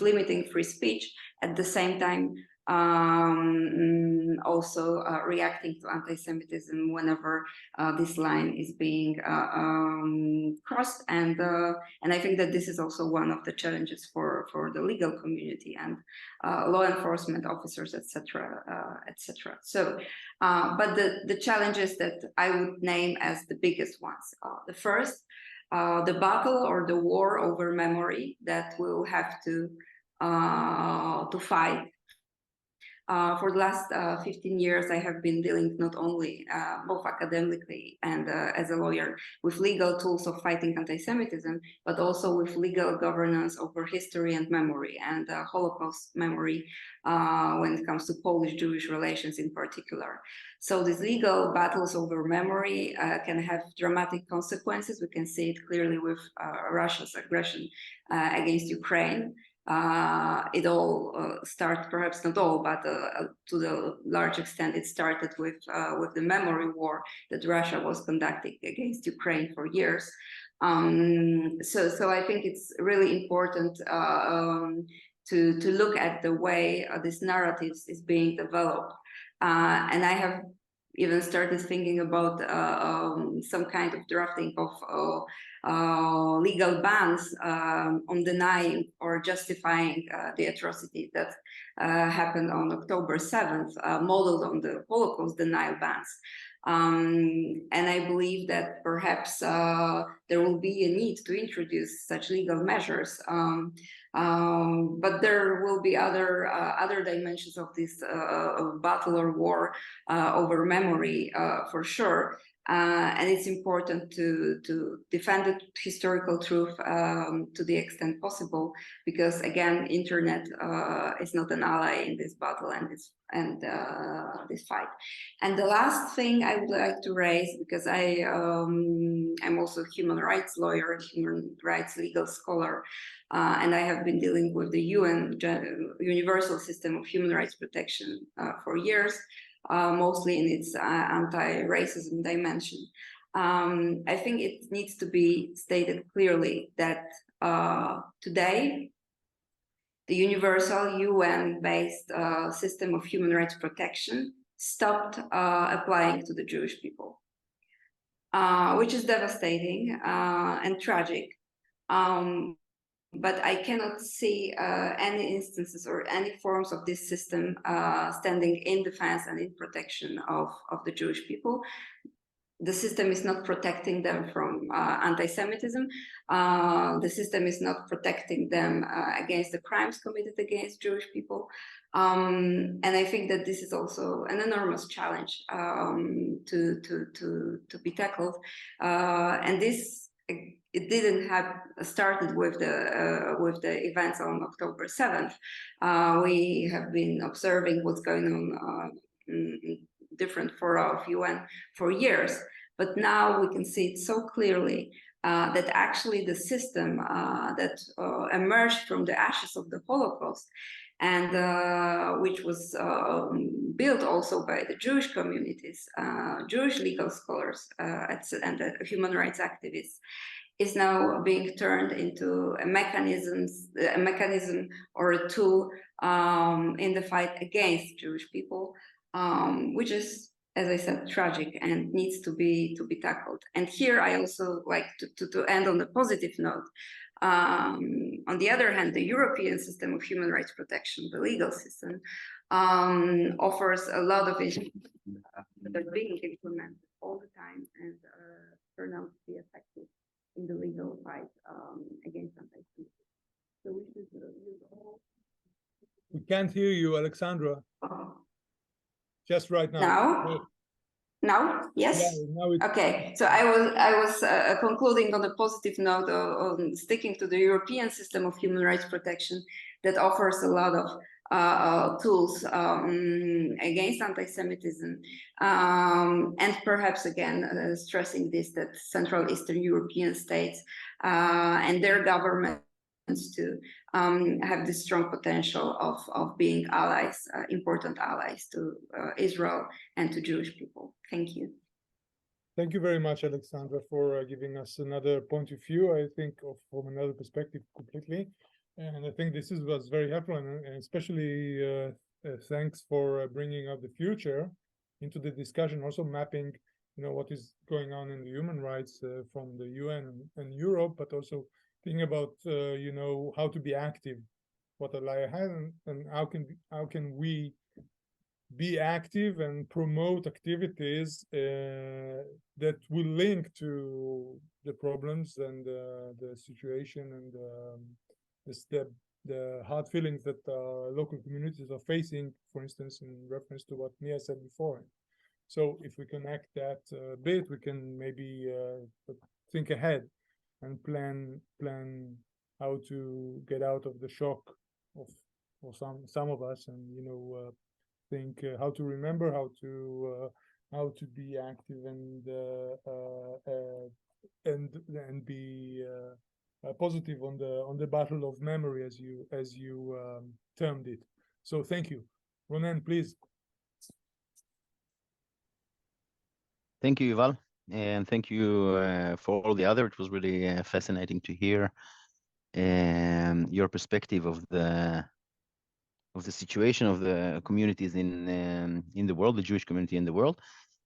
limiting free speech. At the same time, also reacting to anti-Semitism whenever this line is being crossed, and I think that this is also one of the challenges for the legal community and law enforcement officers, etc., etc. So, but the challenges that I would name as the biggest ones, the first, the battle or the war over memory that we'll have to fight. For the last 15 years, I have been dealing not only both academically and as a lawyer with legal tools of fighting anti-Semitism, but also with legal governance over history and memory and Holocaust memory when it comes to Polish-Jewish relations in particular. So these legal battles over memory can have dramatic consequences. We can see it clearly with Russia's aggression against Ukraine. It all started, perhaps not all, but to the large extent, it started with the memory war that Russia was conducting against Ukraine for years. So I think it's really important to look at the way this narratives is being developed. And I have even started thinking about some kind of drafting of legal bans on denying or justifying the atrocity that happened on October 7th, modeled on the Holocaust denial bans. And I believe that perhaps there will be a need to introduce such legal measures. But there will be other dimensions of this battle or war over memory for sure. And it's important to defend the historical truth to the extent possible, because again, internet is not an ally in this battle and this fight. And the last thing I would like to raise, because I'm also a human rights lawyer, human rights legal scholar, and I have been dealing with the UN Universal System of Human Rights Protection for years. Mostly in its anti-racism dimension. I think it needs to be stated clearly that today, the universal UN-based system of human rights protection stopped applying to the Jewish people, which is devastating and tragic. But I cannot see any instances or any forms of this system standing in defense and in protection of the Jewish people. The system is not protecting them from anti-Semitism. The system is not protecting them against the crimes committed against Jewish people. And I think that this is also an enormous challenge to be tackled. And this, it didn't have started with the events on October 7th. We have been observing what's going on in different fora of UN for years, but now we can see it so clearly that actually the system that emerged from the ashes of the Holocaust and which was built also by the Jewish communities, Jewish legal scholars and human rights activists, is now being turned into a mechanism or a tool in the fight against Jewish people, which is, as I said, tragic and needs to be tackled. And here I also like to end on a positive note. On the other hand, the European system of human rights protection, the legal system, offers a lot of issues that are being implemented all the time and turn out to be effective in the legal fight against anti-Semitism. So we should use all. We can't hear you, Aleksandra. Just right now. Now? Now? Yes? Yeah, now it's... Okay, so I was concluding on a positive note on sticking to the European system of human rights protection that offers a lot of tools against anti-Semitism, and perhaps again stressing this, that Central Eastern European states and their governments to have this strong potential of being allies, important allies to Israel and to Jewish people. Thank you. Thank you very much, Aleksandra, for giving us another point of view, I think, from another perspective completely. And I think this was very helpful, and especially thanks for bringing up the future into the discussion, also mapping, what is going on in the human rights from the UN and Europe, but also thinking about, how to be active, what Arieh has, and how can we be active and promote activities that will link to the problems and the situation and the the hard feelings that local communities are facing, for instance, in reference to what Mia said before. So if we connect that bit, we can maybe think ahead and plan how to get out of the shock of some of us, and think how to remember, how to be active and be positive on the battle of memory, as you termed it. So thank you. Ronen, please. Thank you, Youval, and thank you for all the other. It was really fascinating to hear your perspective of the situation of the communities in the world, the Jewish community in the world.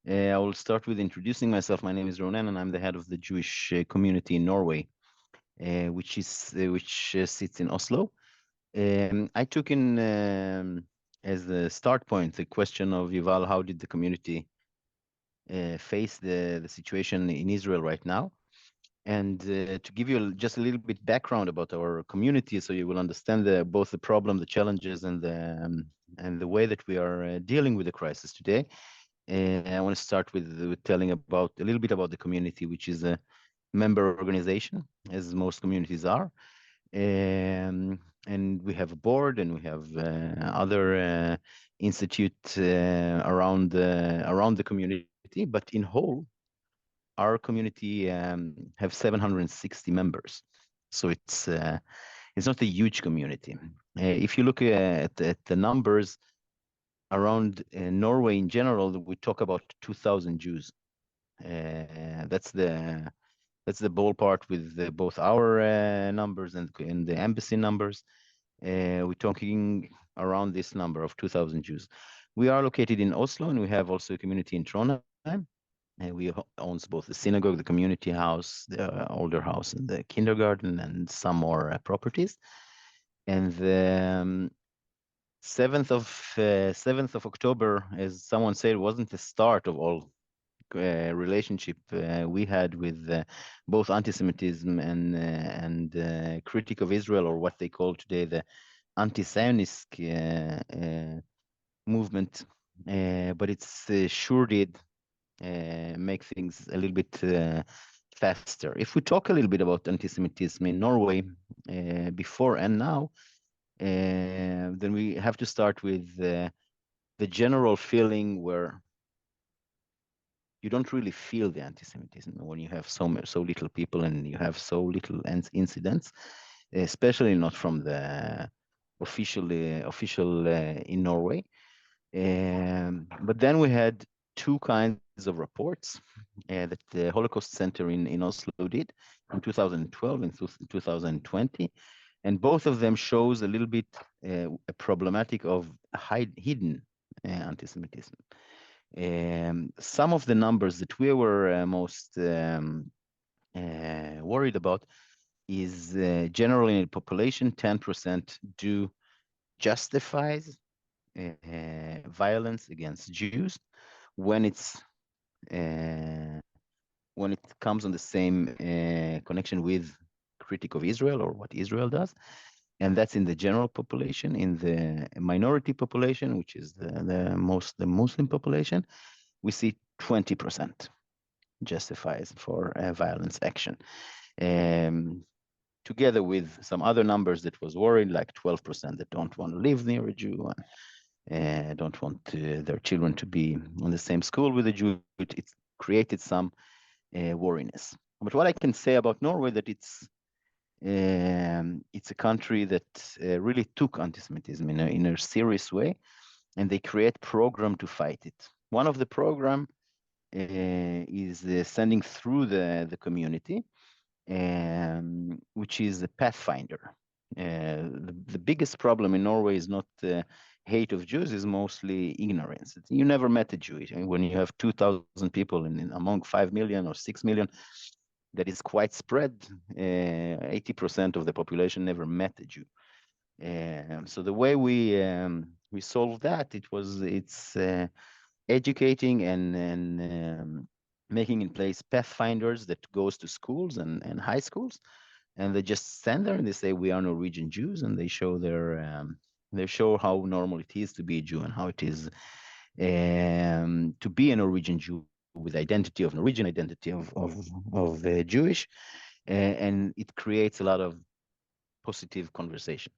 I will start with introducing myself. My name is Ronen, and I'm the head of the Jewish community in Norway, which sits in Oslo. I took in as the start point the question of Youval: how did the community face the situation in Israel right now? And to give you just a little bit background about our community, so you will understand both the problem, the challenges, and the way that we are dealing with the crisis today. I want to start with telling a little bit about the community, which is a member organization, as most communities are. And we have a board, and we have other institutes around the community. But in whole, our community have 760 members, so it's not a huge community. If you look at the numbers around Norway in general, we talk about 2,000 Jews. That's the ballpark with both our numbers and the embassy numbers. We're talking around this number of 2,000 Jews. We are located in Oslo, and we have also a community in Trondheim. We owns both the synagogue, the community house, the older house, and the kindergarten, and some more properties. And the 7th of October, as someone said, wasn't the start of all relationship we had with both anti-Semitism and critique of Israel, or what they call today the anti-Zionist movement. But it's sure did make things a little bit faster. If we talk a little bit about anti-Semitism in Norway before and now, then we have to start with the general feeling where you don't really feel the anti-Semitism when you have so little people and you have so little incidents, especially not from the official in Norway. But then we had two kinds of reports that the Holocaust Center in Oslo did in 2012 and 2020. And both of them shows a little bit a problematic of hidden anti-Semitism. Some of the numbers that we were most worried about is generally in the population, 10% do justifies violence against Jews when it comes on the same connection with critique of Israel or what Israel does. And that's in the general population. In the minority population, which is the Muslim population, we see 20% justifies for violence action. Together with some other numbers that was worried, like 12% that don't want to live near a Jew and don't want their children to be in the same school with a Jew. It created some worriness. But what I can say about Norway, that it's a country that really took anti-Semitism in a serious way, and they create program to fight it. One of the program is sending through the community, which is a pathfinder. The biggest problem in Norway is not hate of Jews, is mostly ignorance. You never met a Jew. When you have 2,000 people among 5 million or 6 million, that is quite spread. 80% of the population never met a Jew. So the way we solved that, it's educating and making in place pathfinders that goes to schools and high schools and they just stand there and they say, we are Norwegian Jews, and they show they show how normal it is to be a Jew and how it is to be a Norwegian Jew with identity of Norwegian, identity of Jewish, and it creates a lot of positive conversation.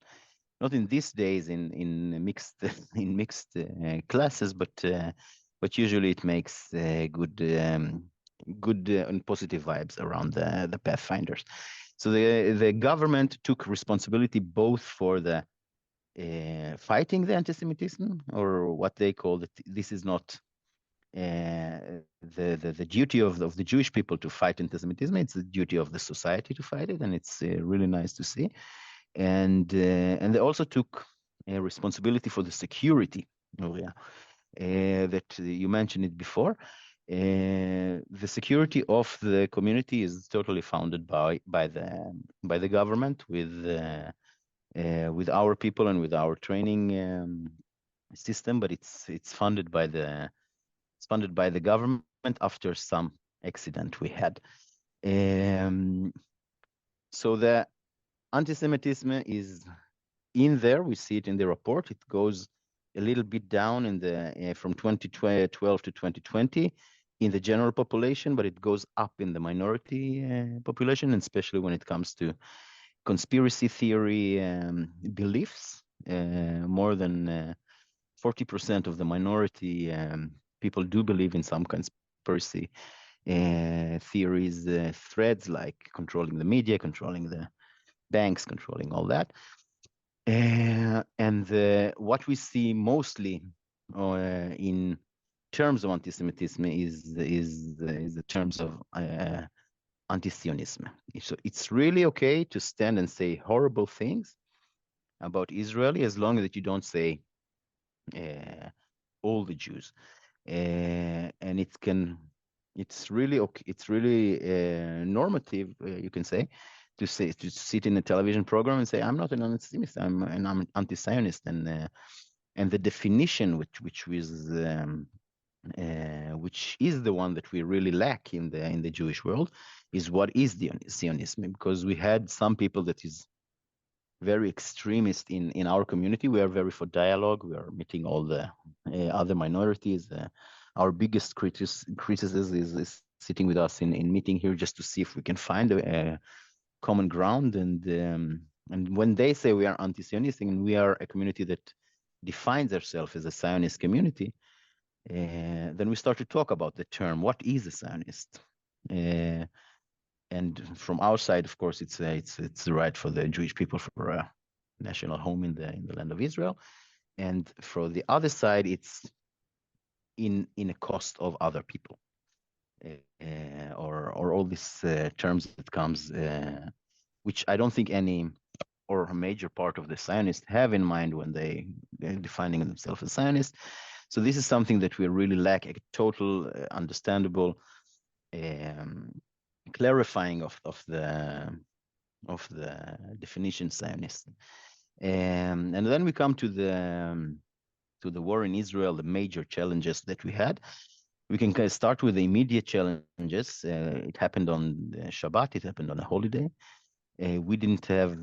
Not in these days in mixed classes, but usually it makes good and positive vibes around the Pathfinders. So the government took responsibility both for the fighting the anti-Semitism, or what they call it. This is not the duty of the Jewish people to fight anti-Semitism. It's the duty of the society to fight it, and it's really nice to see. And they also took responsibility for the security, Uriya, that you mentioned it before. The security of the community is totally founded by the government with our people and with our training system, but it's funded by the government after some accident we had. So the anti-Semitism is in there. We see it in the report. It goes a little bit down in the from 2012 to 2020 in the general population, but it goes up in the minority population, and especially when it comes to conspiracy theory beliefs. More than 40% of the minority people do believe in some conspiracy theories, threads like controlling the media, controlling the banks, controlling all that. And what we see mostly in terms of anti-Semitism is the terms of anti-Zionism. So it's really okay to stand and say horrible things about Israel as long as you don't say all the Jews. And it's really okay. It's really normative, you can say, to sit in a television program and say, I'm not an anti-Semite, I'm an anti-Zionist, and the definition which is the one that we really lack in the Jewish world is what is the Zionism, because we had some people that is very extremist in our community. We are very for dialogue. We are meeting all the other minorities. Our biggest criticism is sitting with us in meeting here just to see if we can find a common ground. And when they say we are anti-Zionistic and we are a community that defines ourselves as a Zionist community, then we start to talk about the term, what is a Zionist? And from our side, of course, it's the right for the Jewish people for a national home in the land of Israel. And for the other side, it's in a cost of other people, or all these terms that comes, which I don't think any or a major part of the Zionists have in mind when they're defining themselves as Zionists. So this is something that we really lack, a total understandable clarifying of the definition Zionist. And then we come to the war in Israel, the major challenges that we had. We can start with the immediate challenges. It happened on Shabbat, it happened on a holiday. We didn't have,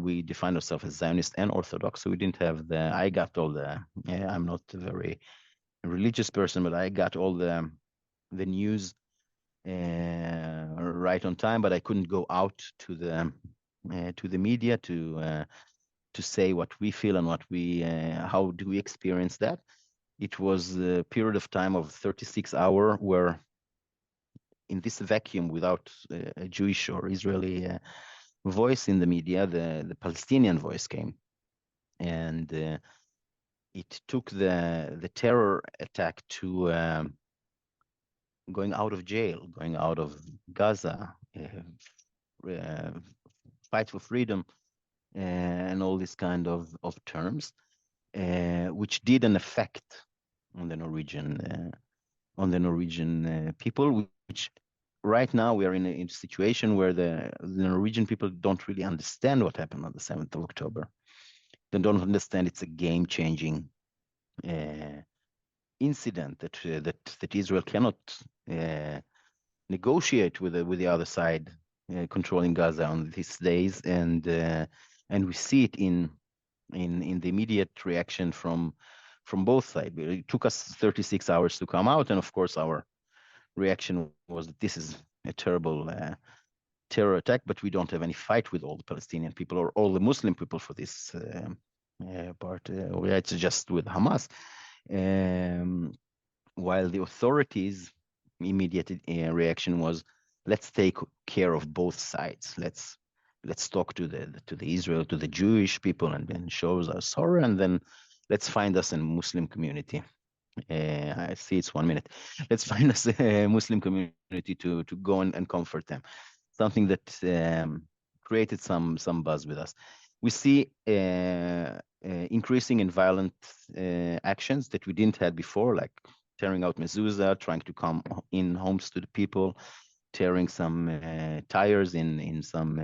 we defined ourselves as Zionist and Orthodox, so we didn't have I got all I'm not a very religious person, but I got all the news right on time, but I couldn't go out to the media to say what we feel and what how do we experience that. It was a period of time of 36 hours where in this vacuum without a Jewish or Israeli voice in the media, the Palestinian voice came. And it took the terror attack to going out of jail, going out of Gaza, fight for freedom, and all these kind of terms, which did an effect on the Norwegian people, which right now we are in a situation where the Norwegian people don't really understand what happened on the 7th of October. They don't understand it's a game-changing incident that Israel cannot negotiate with the other side controlling Gaza on these days, and we see it in the immediate reaction from both sides. It took us 36 hours to come out, and of course our reaction was that this is a terrible terror attack, but we don't have any fight with all the Palestinian people or all the Muslim people for this part. It's just with Hamas. While the authorities' immediate reaction was, let's take care of both sides. Let's talk to the Israel, to the Jewish people, and then shows our sorrow, and then let's find us a Muslim community. I see it's 1 minute. Let's find us a Muslim community to go and comfort them. Something that created some buzz with us. We see increasing in violent actions that we didn't have before, like tearing out mezuzah, trying to come in homes to the people, tearing some tires in some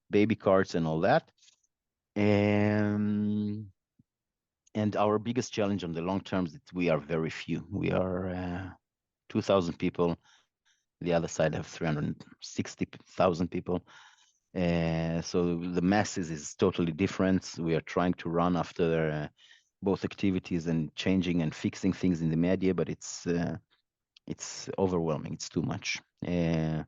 baby carts and all that. And our biggest challenge on the long term is that we are very few. We are 2,000 people. The other side have 360,000 people. So the masses is totally different. We are trying to run after both activities and changing and fixing things in the media, but it's overwhelming. It's too much. And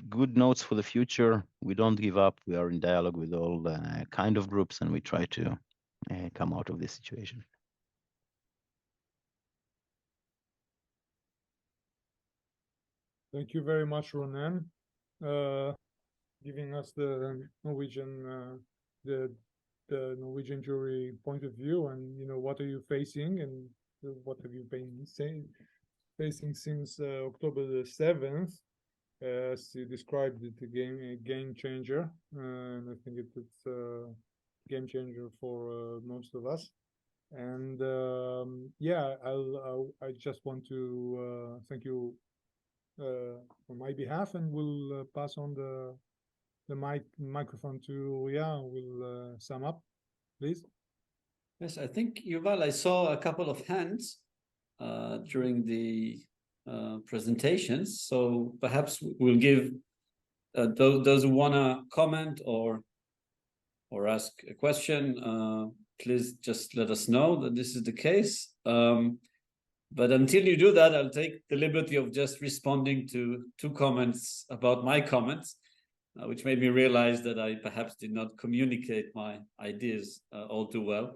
good notes for the future. We don't give up. We are in dialogue with all kind of groups, and we try to come out of this situation. Thank you very much, Ronen, giving us the Norwegian Norwegian Jewry point of view, and what are you facing, and what have you been facing since October the 7th, as you described it, a game changer, and I think it's a game changer for most of us. And yeah, I just want to thank you on my behalf, and we'll pass on the microphone to Uriya, who will sum up, please. Yes, I think, Youval, I saw a couple of hands during the presentations, so perhaps we'll give those who want to comment or ask a question, please just let us know that this is the case. But until you do that, I'll take the liberty of just responding to 2 comments about my comments, which made me realize that I perhaps did not communicate my ideas all too well.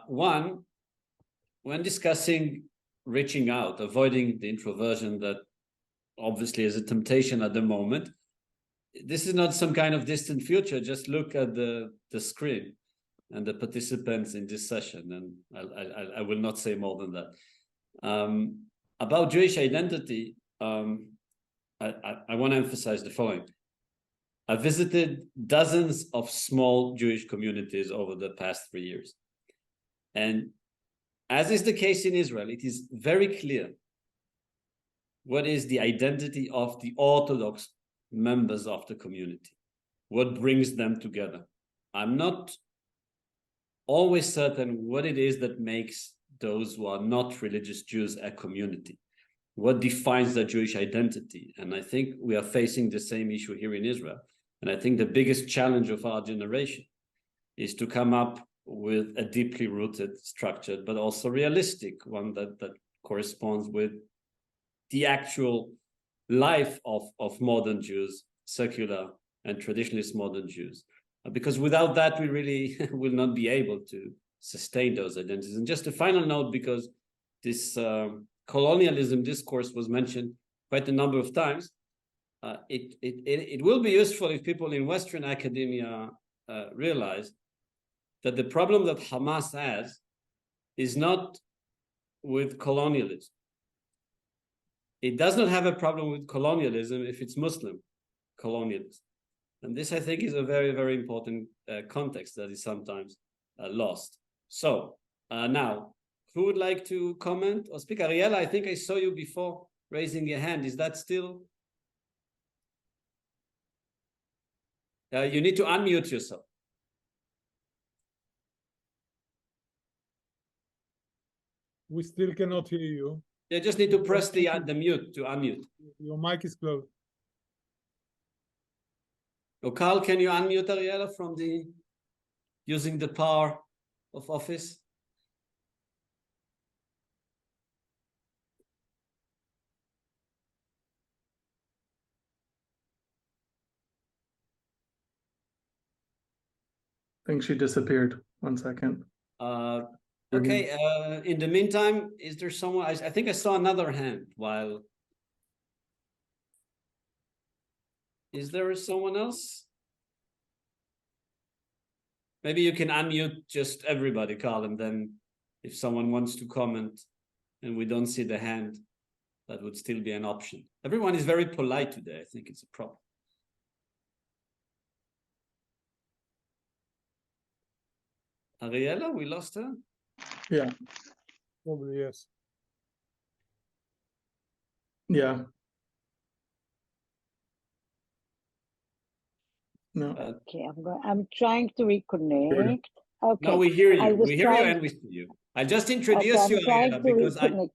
One, when discussing reaching out, avoiding the introversion that obviously is a temptation at the moment, this is not some kind of distant future. Just look at the screen and the participants in this session, and I will not say more than that. About Jewish identity, I want to emphasize the following. I visited dozens of small Jewish communities over the past 3 years. And as is the case in Israel, it is very clear what is the identity of the Orthodox members of the community, what brings them together. I'm not always certain what it is that makes those who are not religious Jews a community, what defines their Jewish identity. And I think we are facing the same issue here in Israel. And I think the biggest challenge of our generation is to come up with a deeply rooted, structured, but also realistic one that corresponds with the actual life of modern Jews, secular and traditionalist modern Jews. Because without that, we really will not be able to sustain those identities. And just a final note, because this colonialism discourse was mentioned quite a number of times, it will be useful if people in Western academia realize that the problem that Hamas has is not with colonialism. It does not have a problem with colonialism if it's Muslim colonialism. And this, I think, is a very, very important context that is sometimes lost. So now, who would like to comment or speak? Ariella, I think I saw you before raising your hand. Is that still? You need to unmute yourself. We still cannot hear you. You just need to press the mute to unmute. Your mic is closed. Oh, Carl, can you unmute Ariella from using the power of office? I think she disappeared. 1 second. Okay. In the meantime, is there someone? I think I saw another hand. While is there someone else? Maybe you can unmute just everybody, Carl, and then if someone wants to comment and we don't see the hand, that would still be an option. Everyone is very polite today. I think it's a problem. Ariella, we lost her? Yeah, probably yes. Yeah. No. Okay, I'm trying to reconnect. Okay. No, we hear I you. was We hear you trying- and we see you. I'll just introduce Okay, you, I'm trying Ariella, to because reconnect.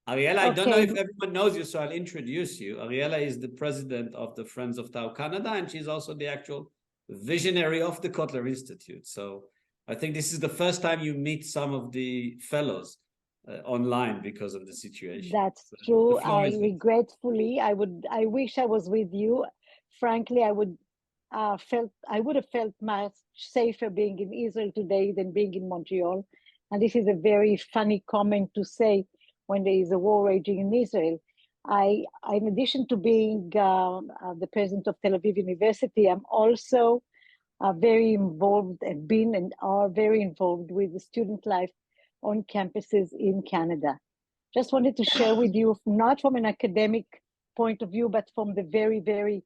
Ariella, I don't know Okay. if everyone knows you, so I'll introduce you. Ariella is the president of the Friends of Tau Canada, and she's also the actual visionary of the Cotler Institute. So I think this is the first time you meet some of the fellows online because of the situation. That's So true. the floor is yours. Regretfully, I wish I was with you. Frankly, I would have felt much safer being in Israel today than being in Montreal. And this is a very funny comment to say when there is a war raging in Israel. In addition to being the president of Tel Aviv University, I'm also very involved and been and are very involved with the student life on campuses in Canada. Just wanted to share with you, not from an academic point of view, but from the very, very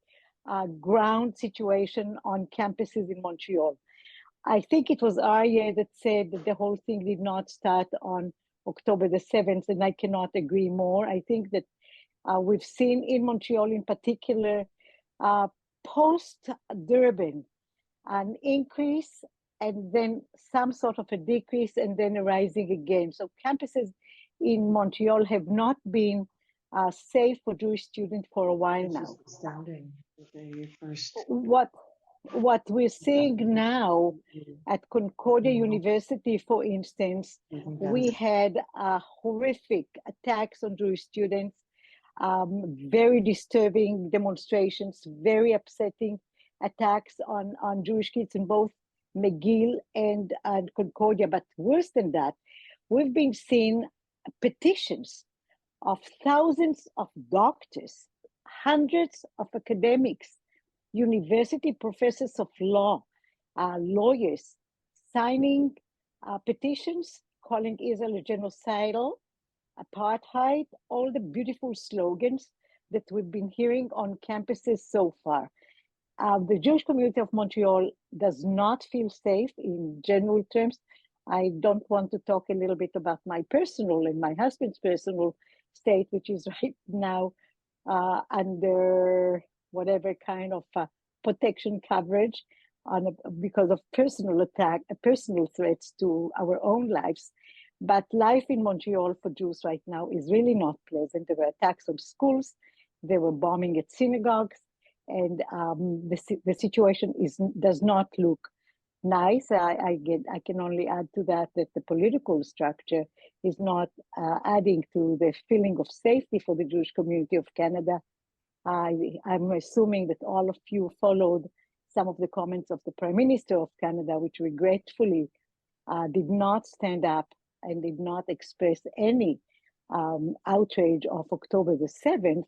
ground situation on campuses in Montreal. I think it was Arieh that said that the whole thing did not start on October the 7th, and I cannot agree more. I think that we've seen in Montreal in particular, post-Durban, an increase and then some sort of a decrease and then a rising again. So campuses in Montreal have not been safe for Jewish students for a while now. What we're seeing now at Concordia University, for instance, we had horrific attacks on Jewish students, very disturbing demonstrations, very upsetting attacks on Jewish kids in both McGill and Concordia. But worse than that, we've been seeing petitions of thousands of doctors, hundreds of academics, university professors of law, lawyers, signing petitions calling Israel a genocidal, apartheid, all the beautiful slogans that we've been hearing on campuses so far. The Jewish community of Montreal does not feel safe in general terms. I don't want to talk a little bit about my personal and my husband's personal state, which is right now under whatever kind of protection coverage because of personal threats to our own lives. But life in Montreal for Jews right now is really not pleasant. There were attacks on schools, there were bombing at synagogues, and the situation does not look nice. I can only add to that the political structure is not adding to the feeling of safety for the Jewish community of Canada. I'm assuming that all of you followed some of the comments of the Prime Minister of Canada, which regretfully did not stand up and did not express any outrage of October the 7th,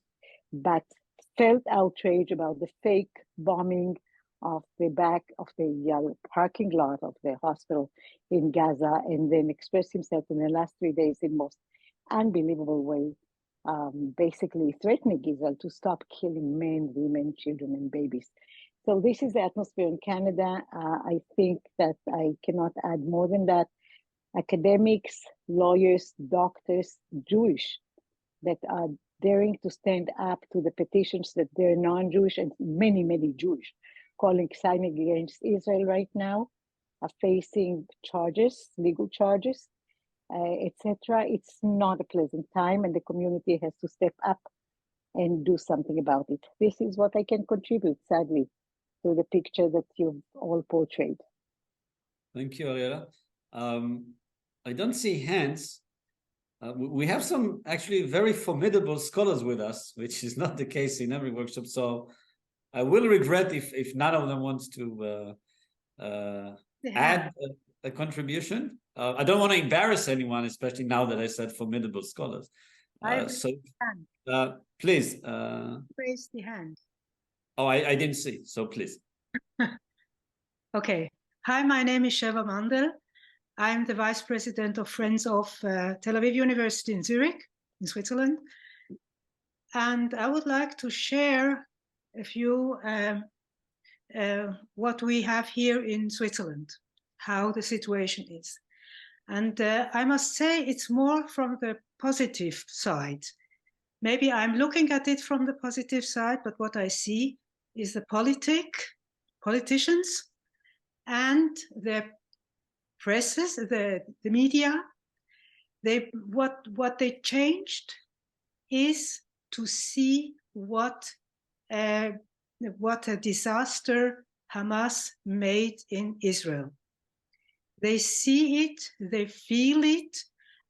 but felt outrage about the fake bombing of the back of the parking lot of the hospital in Gaza, and then expressed himself in the last 3 days in most unbelievable way, basically threatening Israel to stop killing men, women, children, and babies. So this is the atmosphere in Canada. I think that I cannot add more than that. Academics, lawyers, doctors, Jewish, that are daring to stand up to the petitions that they're non-Jewish and many, many Jewish signing against Israel right now are facing charges, legal charges, etc. It's not a pleasant time, and the community has to step up and do something about it. This is what I can contribute, sadly. to the picture that you've all portrayed. Thank you, Arieh. I don't see hands. We have some actually very formidable scholars with us, which is not the case in every workshop. So I will regret if none of them wants to add a contribution. I don't want to embarrass anyone, especially now that I said formidable scholars. Please. Raise the hand. Oh, I didn't see. So please. Okay. Hi, my name is Sheva Mandel. I'm the Vice President of Friends of Tel Aviv University in Zurich, in Switzerland. And I would like to share a few what we have here in Switzerland, how the situation is. And I must say it's more from the positive side. Maybe I'm looking at it from the positive side, but what I see is the politicians and the presses, the media, what they changed is to see what a disaster Hamas made in Israel. They see it, they feel it,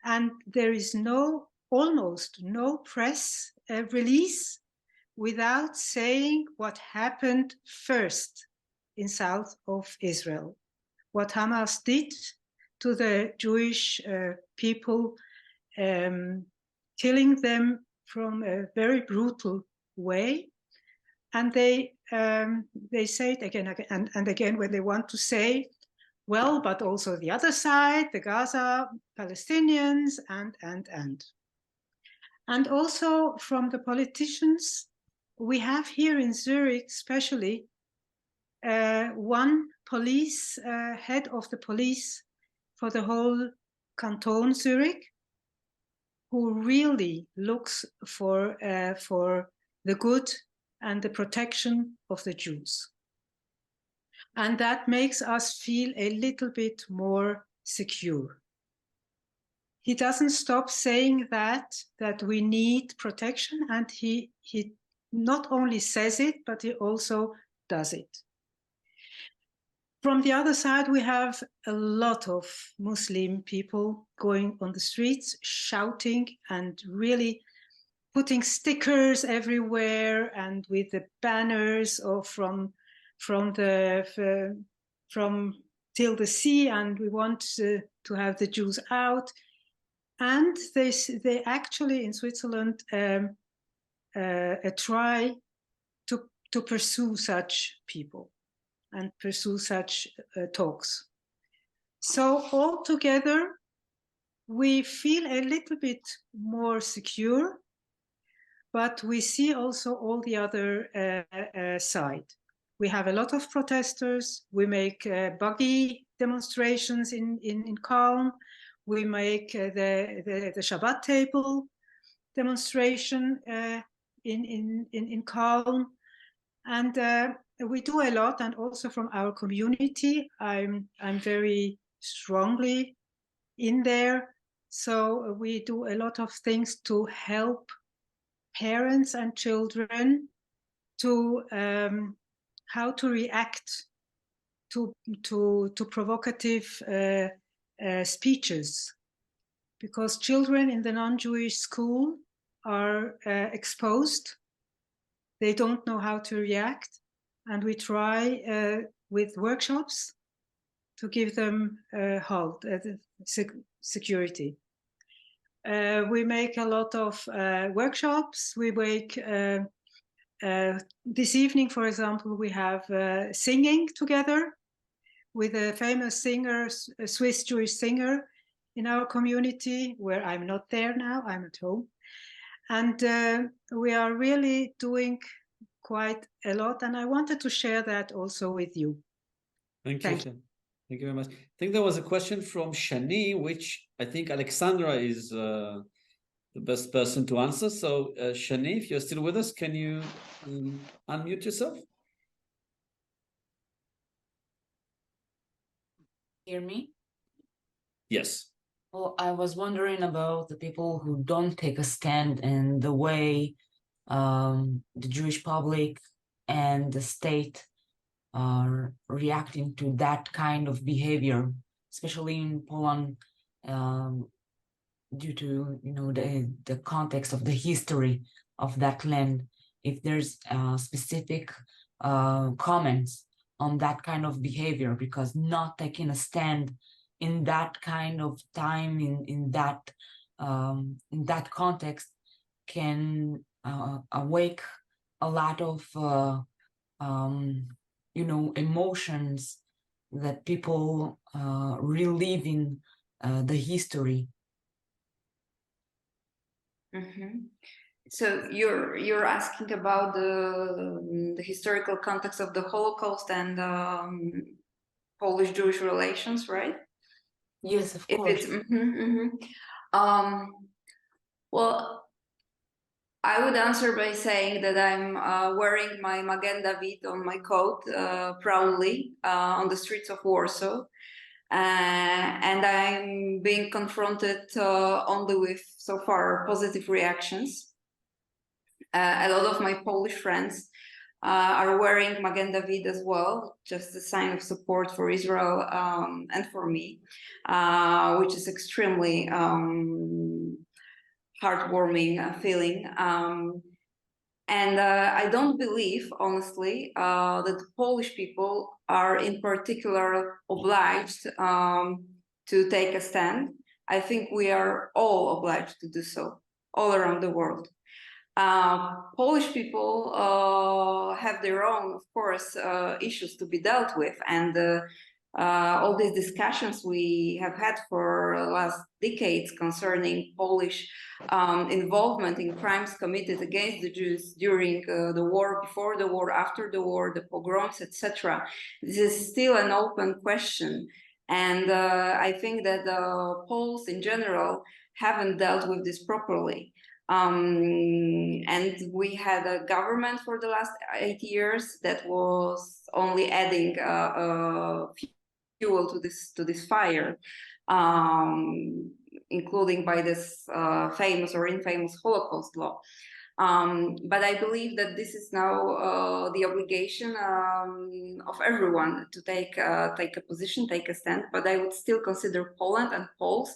and there is almost no press release without saying what happened first in south of Israel. What Hamas did to the Jewish people, killing them from a very brutal way. And they say it again and again when they want to say, well, but also the other side, the Gaza Palestinians, and. And also from the politicians, we have here in Zurich, especially, one police, head of the police for the whole canton Zurich, who really looks for the good and the protection of the Jews. And that makes us feel a little bit more secure. He doesn't stop saying that we need protection, and he not only says it, but he also does it. From the other side, we have a lot of Muslim people going on the streets, shouting and really putting stickers everywhere, and with the banners or from till the sea, and we want to have the Jews out. And they actually in Switzerland try to pursue such people and pursue such talks. So altogether, we feel a little bit more secure, but we see also all the other side. We have a lot of protesters. We make buggy demonstrations in Calm. We make the Shabbat table demonstration in Calm. And we do a lot, and also from our community, I'm very strongly in there. So we do a lot of things to help parents and children to how to react to provocative speeches, because children in the non-Jewish school are exposed. They don't know how to react, and we try with workshops to give them security. We make a lot of workshops. We make this evening, for example, we have singing together with a famous singer, a Swiss Jewish singer in our community, where I'm not there now, I'm at home. And we are really doing quite a lot, and I wanted to share that also with you. Thank you. Thank you very much. I think there was a question from Shani, which I think Aleksandra is the best person to answer. So Shani, if you're still with us, can you unmute yourself? Hear me? Yes. Well, I was wondering about the people who don't take a stand in the way the Jewish public and the state reacting to that kind of behavior, especially in Poland, due to the context of the history of that land. If there's specific comments on that kind of behavior, because not taking a stand in that kind of time, in that context, can awake a lot of emotions that people reliving the history. So you're asking about the historical context of the Holocaust and Polish-Jewish relations, right? Yes, of course. Well, I would answer by saying that I'm wearing my Magen David on my coat proudly on the streets of Warsaw. And I'm being confronted only with, so far, positive reactions. A lot of my Polish friends are wearing Magen David as well, just a sign of support for Israel and for me, which is extremely heartwarming feeling. And I don't believe, honestly, that the Polish people are in particular obliged to take a stand. I think we are all obliged to do so, all around the world. Polish people have their own, of course, issues to be dealt with, and all these discussions we have had for the last decades concerning Polish involvement in crimes committed against the Jews during the war, before the war, after the war, the pogroms, etc. This is still an open question, and I think that the Poles in general haven't dealt with this properly. And we had a government for the last 8 years that was only adding fuel to this fire, including by this famous or infamous Holocaust law. But I believe that this is now the obligation of everyone to take a position, take a stand. But I would still consider Poland and Poles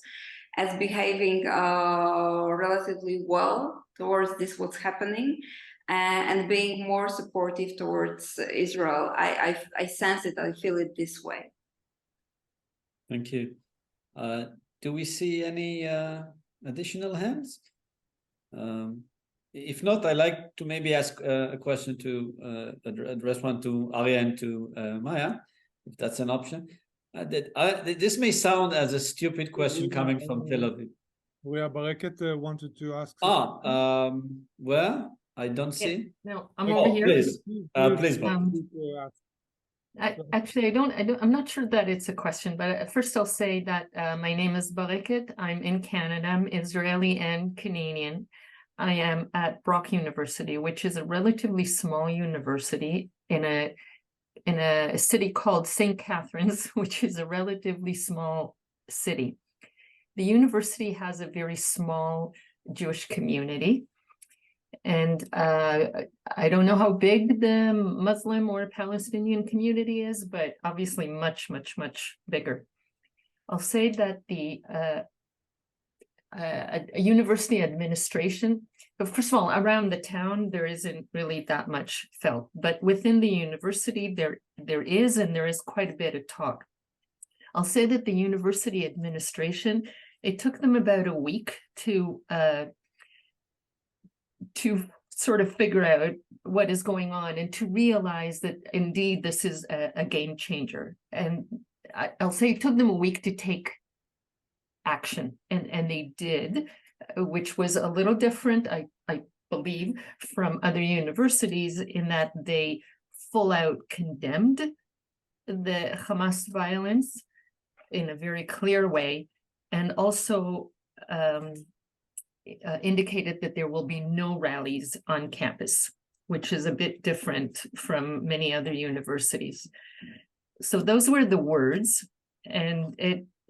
as behaving relatively well towards this what's happening, and being more supportive towards Israel. I sense it, I feel it this way. Thank you. Do we see any additional hands? If not, I'd like to maybe ask a question to address one to Arieh and to Maya, if that's an option. This may sound as a stupid question coming from Tel Aviv. Uriya Bareket wanted to ask. Where? I don't see. No, I'm over here. Please, please. Actually, I'm not sure that it's a question, but first I'll say that my name is Bareket. I'm in Canada. I'm Israeli and Canadian. I am at Brock University, which is a relatively small university in a city called St. Catharines, which is a relatively small city. The university has a very small Jewish community. And I don't know how big the Muslim or Palestinian community is, but obviously much, much, much bigger. I'll say that the a university administration, but first of all, around the town, there isn't really that much felt, but within the university, there is quite a bit of talk. I'll say that the university administration, it took them about a week to sort of figure out what is going on and to realize that indeed this is a game changer. And I'll say it took them a week to take action, and they did, which was a little different, I believe, from other universities, in that they full out condemned the Hamas violence in a very clear way, and also indicated that there will be no rallies on campus, which is a bit different from many other universities. So those were the words, and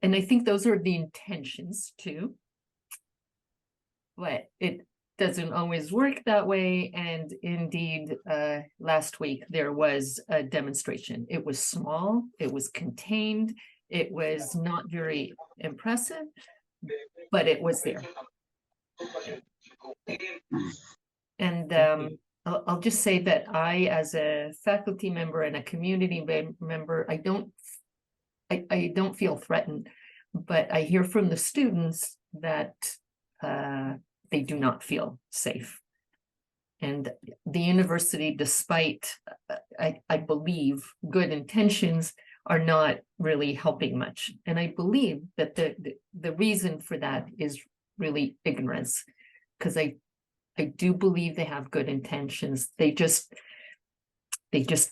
I think those are the intentions too. But doesn't always work that way. And indeed, last week there was a demonstration. It was small, it was contained, it was not very impressive, but it was there. And I'll just say that I, as a faculty member and a community member, I don't feel threatened, but I hear from the students that they do not feel safe. And the university, despite, I believe, good intentions, are not really helping much. And I believe that the reason for that is really ignorance, because I do believe they have good intentions. They just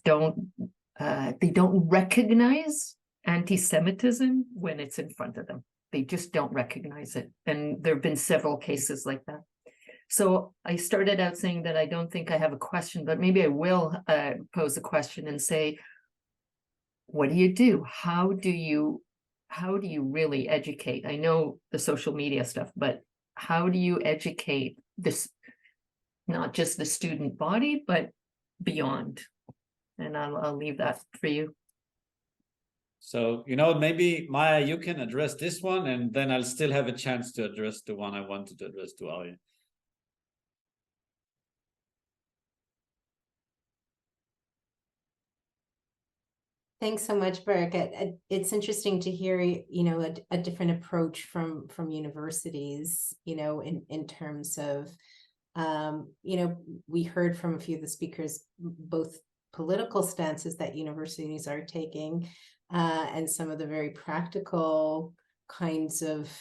don't recognize anti-Semitism when it's in front of them. They just don't recognize it. And there have been several cases like that. So I started out saying that I don't think I have a question, but maybe I will pose a question and say, what do you do? How do you really educate? I know the social media stuff, but how do you educate this, not just the student body, but beyond? And I'll leave that for you. So, maybe Maya, you can address this one, and then I'll still have a chance to address the one I wanted to address to Arieh. Thanks so much, Barak. It's interesting to hear, a different approach from universities, in terms of, we heard from a few of the speakers, both political stances that universities are taking, and some of the very practical kinds of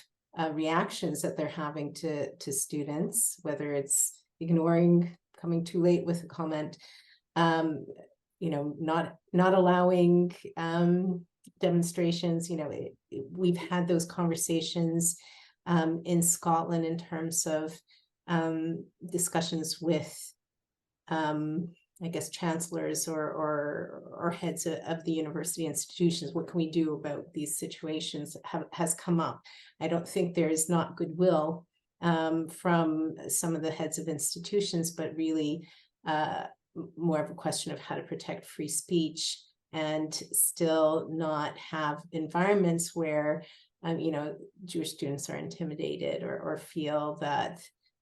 reactions that they're having to students, whether it's ignoring, coming too late with a comment, not allowing demonstrations. We've had those conversations in Scotland in terms of discussions with I guess chancellors or heads of the university institutions. What can we do about these situations has come up. I don't think there is not goodwill from some of the heads of institutions, but really more of a question of how to protect free speech and still not have environments where Jewish students are intimidated or feel that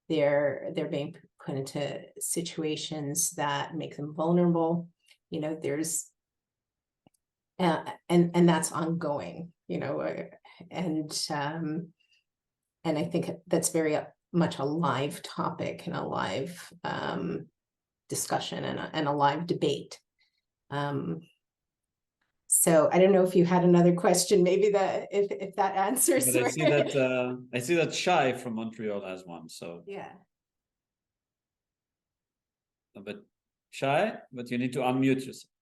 they're being put into situations that make them vulnerable. There's and that's ongoing, and I think that's very much a live topic and a live discussion and a live debate. So I don't know if you had another question, maybe that if that answers. But I see that Shai from Montreal has one. So yeah. But Shai, but you need to unmute yourself.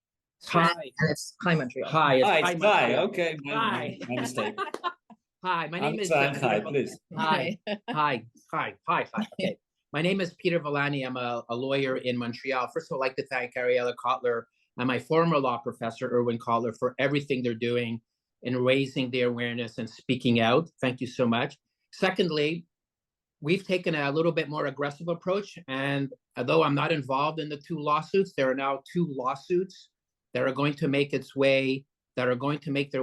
Hi, Montreal. Hi, Montreal. Hi. Okay, Hi. my mistake. Hi, my name is Hi, please. Hi. Okay. My name is Peter Villani. I'm a lawyer in Montreal. First of all, I'd like to thank Arieh Cotler and my former law professor, Irwin Cotler, for everything they're doing in raising the awareness and speaking out. Thank you so much. Secondly, we've taken a little bit more aggressive approach. And although I'm not involved in the two lawsuits, there are now two lawsuits that are going to make their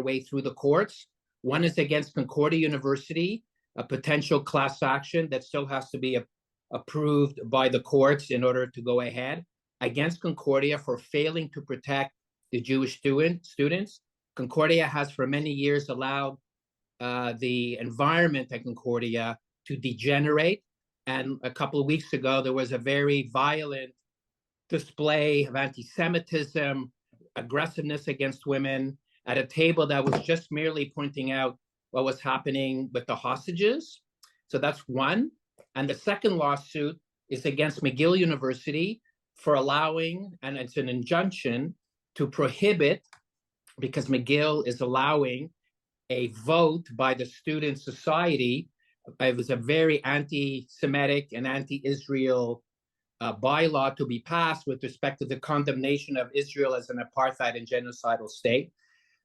way through the courts. One is against Concordia University, a potential class action that still has to be approved by the courts in order to go ahead, against Concordia for failing to protect the Jewish students. Concordia has for many years allowed the environment at Concordia to degenerate. And a couple of weeks ago, there was a very violent display of anti-Semitism, aggressiveness against women at a table that was just merely pointing out what was happening with the hostages. So that's one. And the second lawsuit is against McGill University for allowing, and it's an injunction to prohibit, because McGill is allowing a vote by the student society. It was a very anti-Semitic and anti-Israel bylaw to be passed with respect to the condemnation of Israel as an apartheid and genocidal state.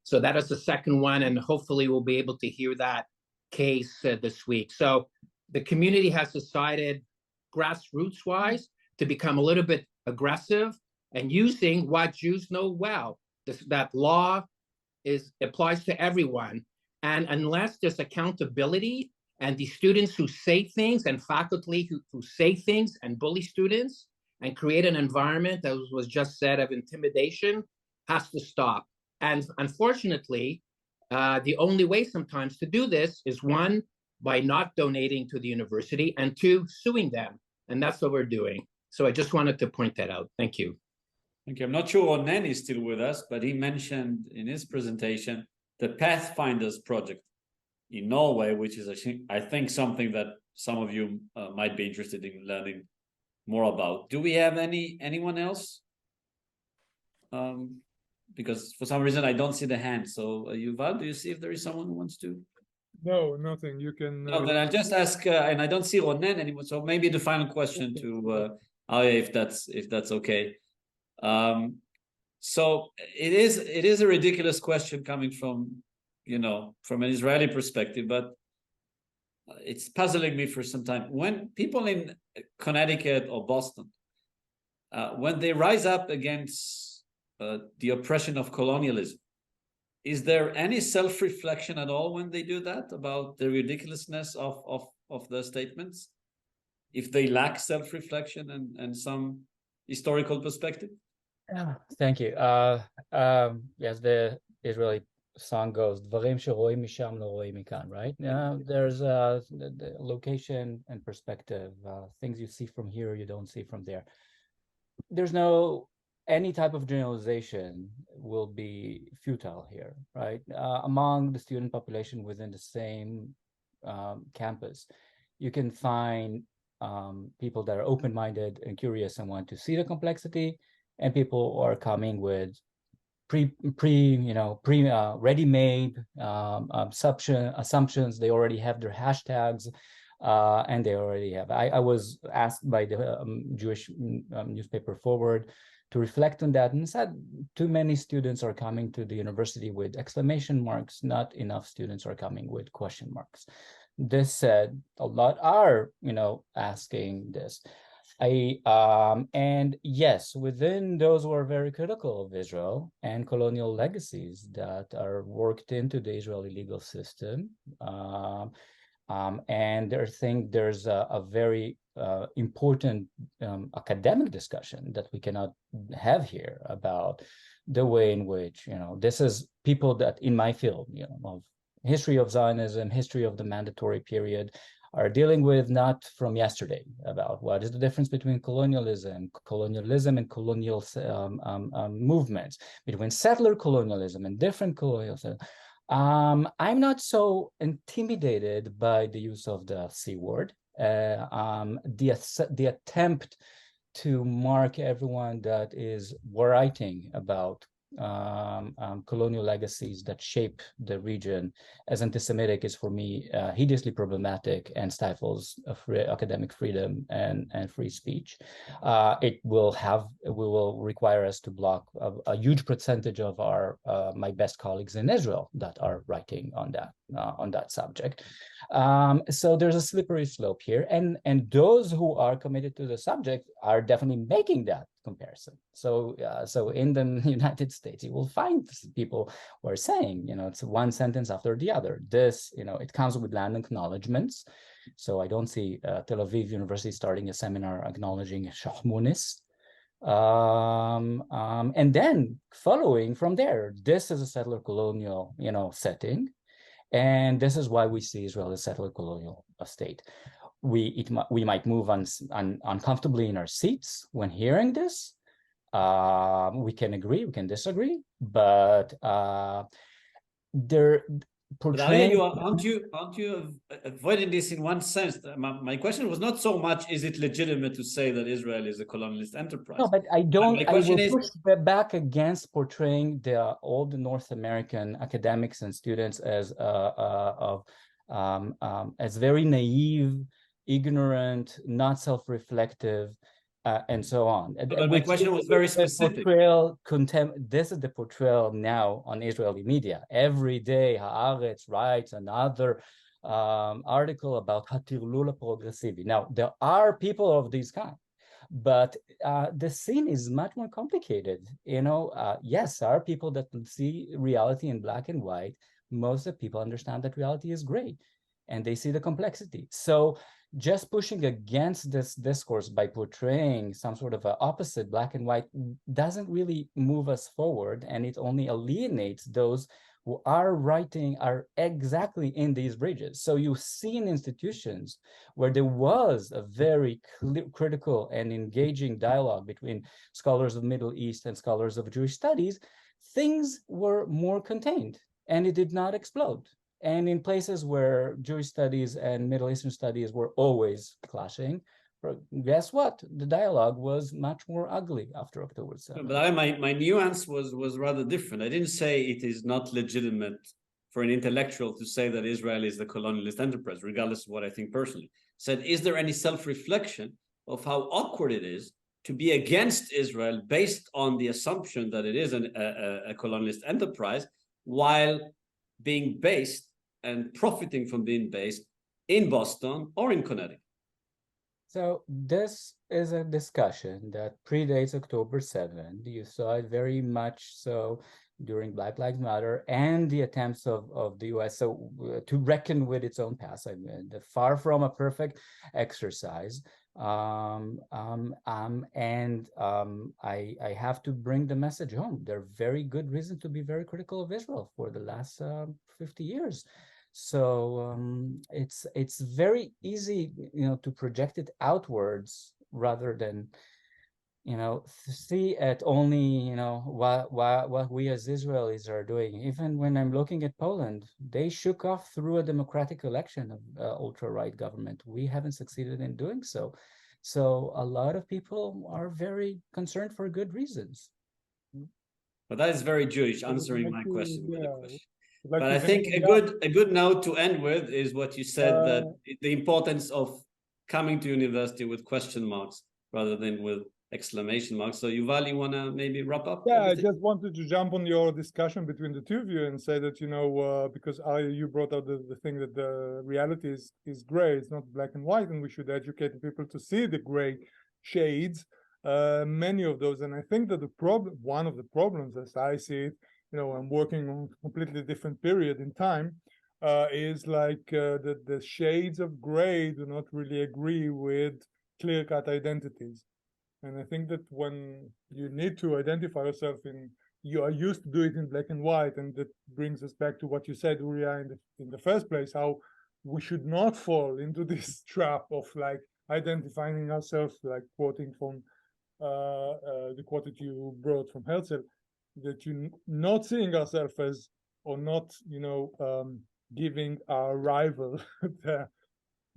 So that is the second one, and hopefully we'll be able to hear that case this week. So the community has decided grassroots wise to become a little bit aggressive and using what Jews know well, that law applies to everyone. And unless there's accountability and the students who say things and faculty who say things and bully students and create an environment that was just said of intimidation has to stop. And unfortunately, the only way sometimes to do this is one, by not donating to the university, and two, suing them. And that's what we're doing. So I just wanted to point that out. Thank you. Thank you. I'm not sure Ronen is still with us, but he mentioned in his presentation the Pathfinders project in Norway, which is, I think, something that some of you might be interested in learning more about. Do we have anyone else? Because for some reason I don't see the hand. So Youval, do you see if there is someone who wants to? No, nothing. You can. No, then I'll just ask, and I don't see Ronen anymore. So maybe the final question to Arieh, if that's okay. So it is a ridiculous question coming from, from an Israeli perspective, but it's puzzling me for some time. When people in Connecticut or Boston, when they rise up against the oppression of colonialism, is there any self-reflection at all when they do that about the ridiculousness of the statements? If they lack self-reflection and some historical perspective? Thank you. Yes, the Israeli song goes, "Dvarim sheroim misham lo roim mikan," right? There's the location and perspective. Things you see from here, you don't see from there. There's any type of generalization will be futile here, right? Among the student population within the same campus, you can find people that are open-minded and curious and want to see the complexity, and people who are coming with ready-made assumptions. They already have their hashtags, and they already have. I was asked by the Jewish newspaper Forward to reflect on that, and said too many students are coming to the university with exclamation marks, not enough students are coming with question marks. This said, a lot are, asking this. And yes, within those who are very critical of Israel and colonial legacies that are worked into the Israeli legal system, and I think there's a very important academic discussion that we cannot have here about the way in which, this is people that in my field, of history of Zionism, history of the mandatory period, are dealing with not from yesterday about what is the difference between colonialism and colonial movements, between settler colonialism and different colonialism. I'm not so intimidated by the use of the C word. The attempt to mark everyone that is writing about colonial legacies that shape the region as anti-Semitic is, for me, hideously problematic and stifles academic freedom and free speech. It will require us to block a huge percentage of my best colleagues in Israel that are writing on that subject. So there's a slippery slope here, and those who are committed to the subject are definitely making that comparison. So in the United States, you will find people who are saying, it's one sentence after the other. This, it comes with land acknowledgements. So I don't see Tel Aviv University starting a seminar acknowledging Shahmunis. And then following from there, this is a settler colonial, setting. And this is why we see Israel as a settler colonial state. We might move uncomfortably in our seats when hearing this. We can agree, we can disagree, but they're portraying. Aren't you avoiding this in one sense? My question was not so much, is it legitimate to say that Israel is a colonialist enterprise? No, but I don't. I will push back against portraying all the North American academics and students as very naive, ignorant, not self-reflective, and so on. But my question was very specific. This is the portrayal now on Israeli media. Every day, Haaretz writes another article about הטרלול הפרוגרסיבי. Now, there are people of these kind, but the scene is much more complicated. Yes, there are people that see reality in black and white. Most of the people understand that reality is gray, and they see the complexity. So just pushing against this discourse by portraying some sort of an opposite black and white doesn't really move us forward, and it only alienates those who are exactly in these bridges. So you see in institutions where there was a very critical and engaging dialogue between scholars of Middle East and scholars of Jewish studies, things were more contained and it did not explode. And in places where Jewish studies and Middle Eastern studies were always clashing, guess what? The dialogue was much more ugly after October 7th. But my nuance was rather different. I didn't say it is not legitimate for an intellectual to say that Israel is the colonialist enterprise, regardless of what I think personally. I said, is there any self-reflection of how awkward it is to be against Israel based on the assumption that it is a colonialist enterprise, while being based and profiting from being based in Boston or in Connecticut? So this is a discussion that predates October 7th. You saw it very much so during Black Lives Matter and the attempts of the US to reckon with its own past. I mean, far from a perfect exercise. I have to bring the message home. There are very good reasons to be very critical of Israel for the last 50 years. So it's very easy, to project it outwards rather than, see it only, what we as Israelis are doing. Even when I'm looking at Poland, they shook off through a democratic election of ultra-right government. We haven't succeeded in doing so. So a lot of people are very concerned for good reasons. But that is very Jewish, answering my question with a question. Like but I think a good note to end with is what you said, that the importance of coming to university with question marks rather than with exclamation marks. So Youval, you want to maybe wrap up? Yeah, everything? I just wanted to jump on your discussion between the two of you and say that, because you brought out the thing that the reality is gray, it's not black and white, and we should educate people to see the gray shades, many of those. And I think that one of the problems, as I see it, I'm working on a completely different period in time, is like that the shades of gray do not really agree with clear-cut identities. And I think that when you need to identify yourself you are used to do it in black and white, and that brings us back to what you said, Uriya, in the first place, how we should not fall into this trap of like identifying ourselves, like quoting from the quote that you brought from Herzl, that you not seeing ourselves as, or not, giving our rival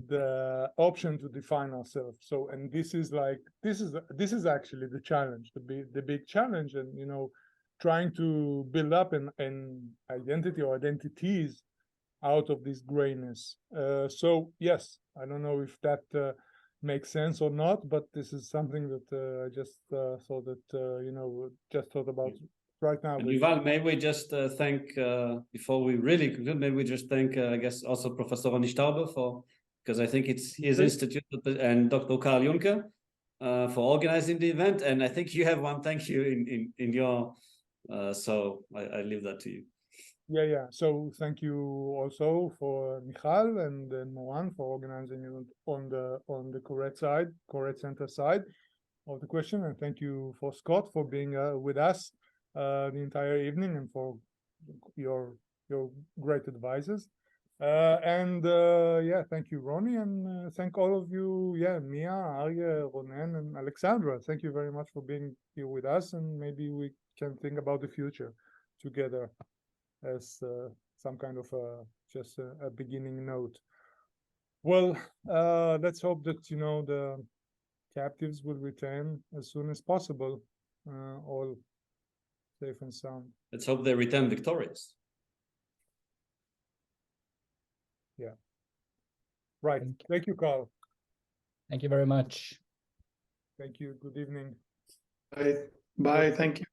the option to define ourselves. So, and this is actually the challenge, the big challenge, and trying to build up an identity or identities out of this grayness. So yes, I don't know if that makes sense or not, but this is something that I just thought that just thought about right now. And Youval, may we just thank, before we really conclude, maybe we just thank, I guess, also Professor Ronnie Stauber because I think it's his institute, and Dr. Karl Juncker for organizing the event. And I think you have one thank you in your, so I leave that to you. Yeah. So thank you also for Michal and Moran for organizing it on the Koret Center side of the question, and thank you for Scott for being with us the entire evening, and for your great advices. Thank you, Ronnie, and thank all of you, Mia, Arieh, Ronen, and Aleksandra. Thank you very much for being here with us, and maybe we can think about the future together as some kind of just a beginning note. Well, let's hope that the captives will return as soon as possible, all safe and sound. Let's hope they return victorious. Yeah. Right. Thank you, Carl. Thank you very much. Thank you. Good evening. Bye. Thank you.